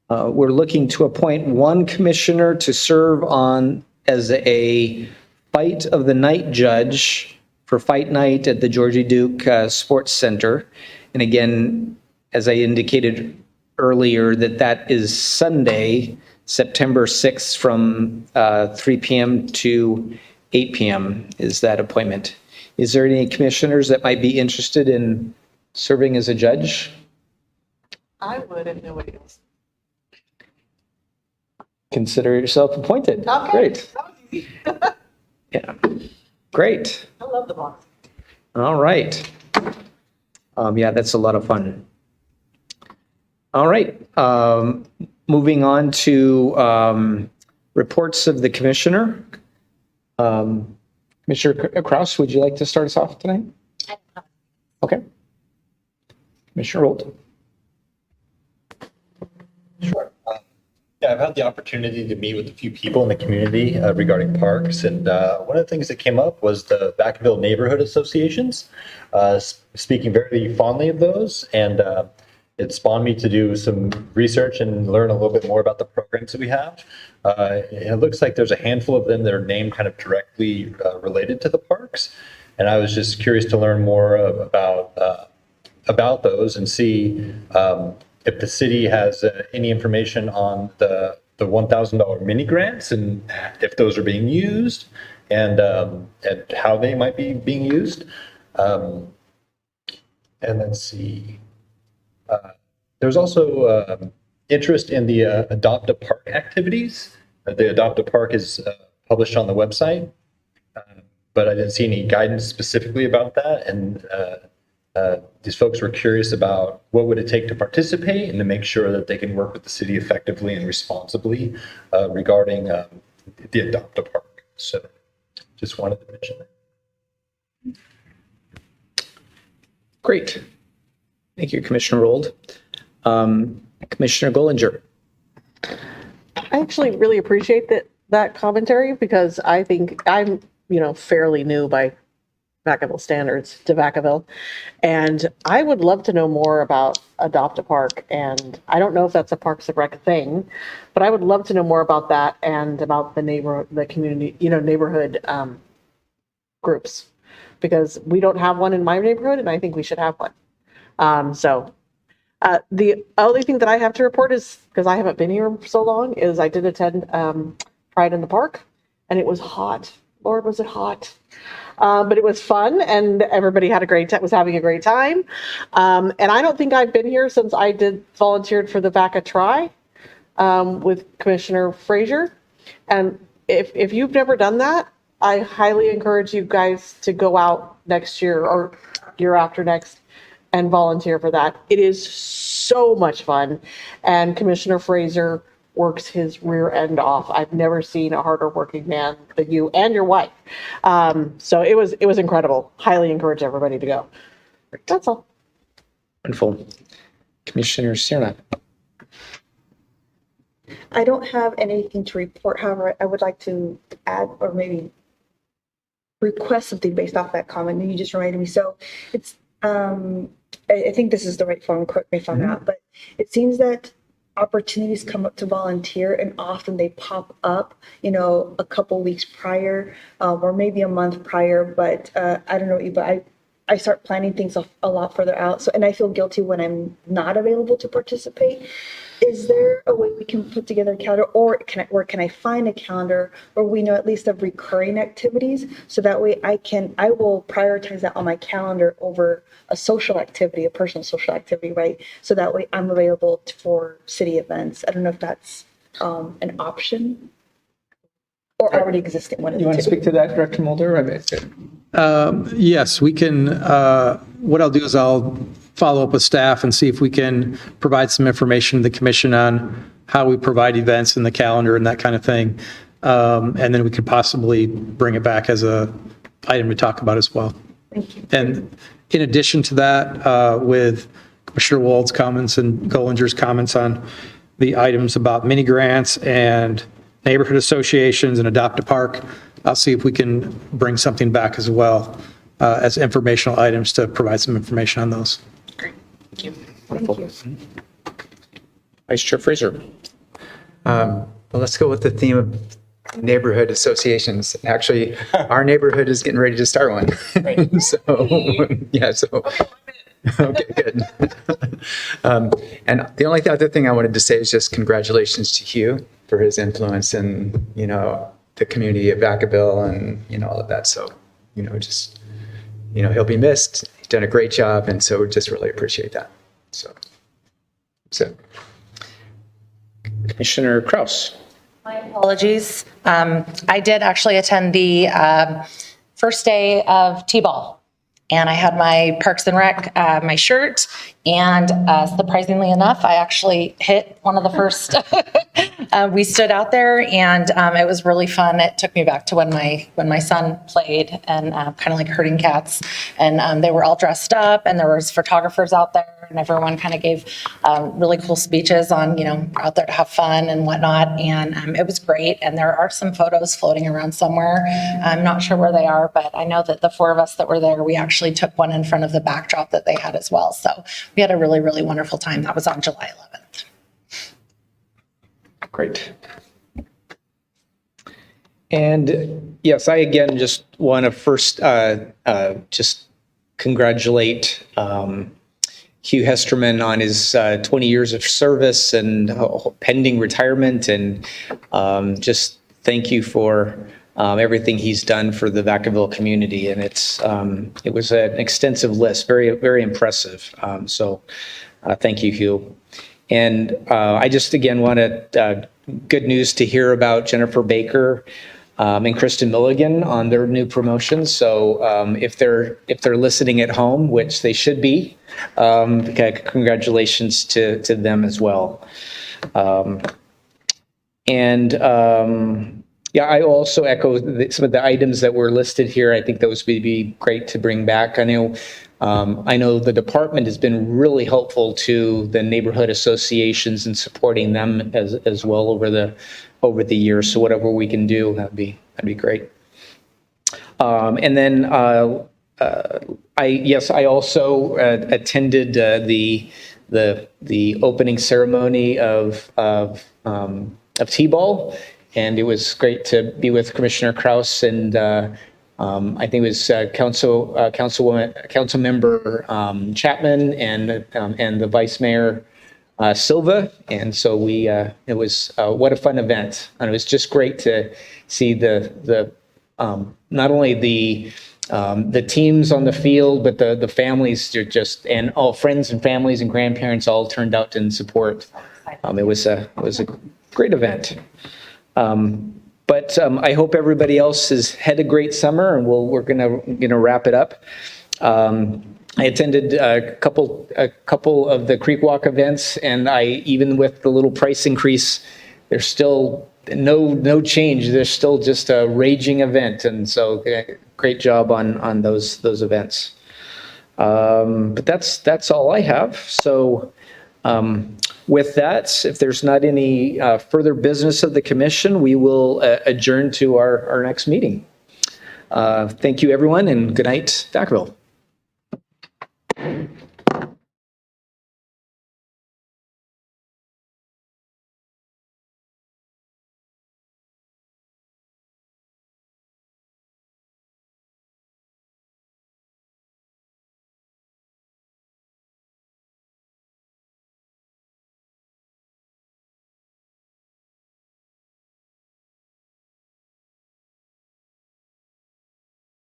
looking to appoint one commissioner to serve on as a Fight of the Night judge for Fight Night at the Georgie Duke Sports Center. And again, as I indicated earlier, that is Sunday, September 6th from 3 p.m. to 8 p.m. is that appointment. Is there any commissioners that might be interested in serving as a judge? I would if nobody else. Consider yourself appointed. Okay. Great. That was easy. Yeah. Great. I love the box. All right. Yeah, that's a lot of fun. All right. Moving on to reports of the commissioner. Commissioner Kraus, would you like to start us off tonight? Okay. Commissioner Rolt. Sure. Yeah, I've had the opportunity to meet with a few people in the community regarding parks, and one of the things that came up was the Vacaville neighborhood associations, speaking very fondly of those, and it spawned me to do some research and learn a little bit more about the programs that we have. It looks like there's a handful of them that are named kind of directly related to the parks, and I was just curious to learn more about those and see if the city has any information on the $1,000 mini grants and if those are being used and how they might be being used. And let's see. There's also interest in the Adopt a Park activities. The Adopt a Park is published on the website, but I didn't see any guidance specifically about that. And these folks were curious about what would it take to participate and to make sure that they can work with the city effectively and responsibly regarding the Adopt a Park. So just wanted to mention that. Great. Thank you, Commissioner Rold. Commissioner Gollinger. I actually really appreciate that commentary because I think I'm, fairly new by Vacaville standards to Vacaville. And I would love to know more about Adopt a Park. And I don't know if that's a Parks and Rec thing, but I would love to know more about that and about the community, neighborhood groups. Because we don't have one in my neighborhood and I think we should have one. The only thing that I have to report is, because I haven't been here so long, is I did attend Pride in the Park and it was hot. Lord, was it hot. But it was fun and everybody was having a great time. And I don't think I've been here since I volunteered for the Vaca Try with Commissioner Frazier. And if you've never done that, I highly encourage you guys to go out next year or year after next and volunteer for that. It is so much fun. And Commissioner Frazier works his rear end off. I've never seen a harder working man than you and your wife. So it was incredible. Highly encourage everybody to go. That's all. Wonderful. Commissioner Sierra. I don't have anything to report. However, I would like to add or maybe request something based off that comment. And you just reminded me. So it's, I think this is the right form, correct me if I'm not, but it seems that opportunities come up to volunteer and often they pop up, a couple weeks prior or maybe a month prior, but I don't know, but I start planning things a lot further out. So, and I feel guilty when I'm not available to participate. Is there a way we can put together a calendar, or can I find a calendar where we know at least of recurring activities, so that way I will prioritize that on my calendar over a social activity, a personal social activity, right? So that way I'm available for city events. I don't know if that's an option or already existing one of the You want to two. speak to that, Director Mulder? Yes, we can. What I'll do is I'll follow up with staff and see if we can provide some information to the commission on how we provide events in the calendar and that kind of thing. And then we could possibly bring it back as a item to talk about as well. Thank you. And in addition to that, with Commissioner Wald's comments and Gollinger's comments on the items about mini grants and neighborhood associations and Adopt a Park, I'll see if we can bring something back as well as informational items to provide some information on those. Great. Thank you. Wonderful. Vice Chair Fraser. Well, let's go with the theme of neighborhood associations. Actually, our neighborhood is getting ready to start one. So, yeah, so. Okay, good. And the only other thing I wanted to say is just congratulations to Hugh for his influence in, the community of Vacaville and, all of that. So, just, he'll be missed. He's done a great job. And so we just really appreciate that. So. Commissioner Kraus. My apologies. I did actually attend the first day of T-ball. And I had my Parks and Rec, my shirt, and surprisingly enough, I actually hit one of the first. We stood out there, and it was really fun. It took me back to when my son played, and kind of like herding cats. And they were all dressed up, and there was photographers out there, and everyone kind of gave really cool speeches on, out there to have fun and whatnot. And it was great. And there are some photos floating around somewhere. I'm not sure where they are, but I know that the four of us that were there, we actually took one in front of the backdrop that they had as well. So we had a really, really wonderful time. That was on July 11th. Great. And yes, I again just want to first just congratulate Hugh Hesterman on his 20 years of service and pending retirement, and just thank you for everything he's done for the Vacaville community. And it was an extensive list, very, very impressive. So thank you, Hugh. And I just again wanted good news to hear about Jennifer Baker and Kristen Milligan on their new promotions. So if they're listening at home, which they should be, congratulations to them as well. Yeah, I also echo some of the items that were listed here. I think those would be great to bring back. I know I know the department has been really helpful to the neighborhood associations and supporting them as well over the years. So whatever we can do, that'd be great. And then I also attended the opening ceremony of T-ball, and it was great to be with Commissioner Kraus and I think it was Councilmember Chapman and the Vice Mayor Silva, and so it was what a fun event, and it was just great to see the not only the teams on the field, but the families and all friends and families and grandparents all turned out in support. It was a great event. But I hope everybody else has had a great summer, and we're gonna wrap it up. I attended a couple of the Creek Walk events, and even with the little price increase, there's still no change. There's still just a raging event, and so great job on those events. But that's all I have. So. With that, if there's not any further business of the commission, we will adjourn to our next meeting. Thank you, everyone, and good night, Vacaville.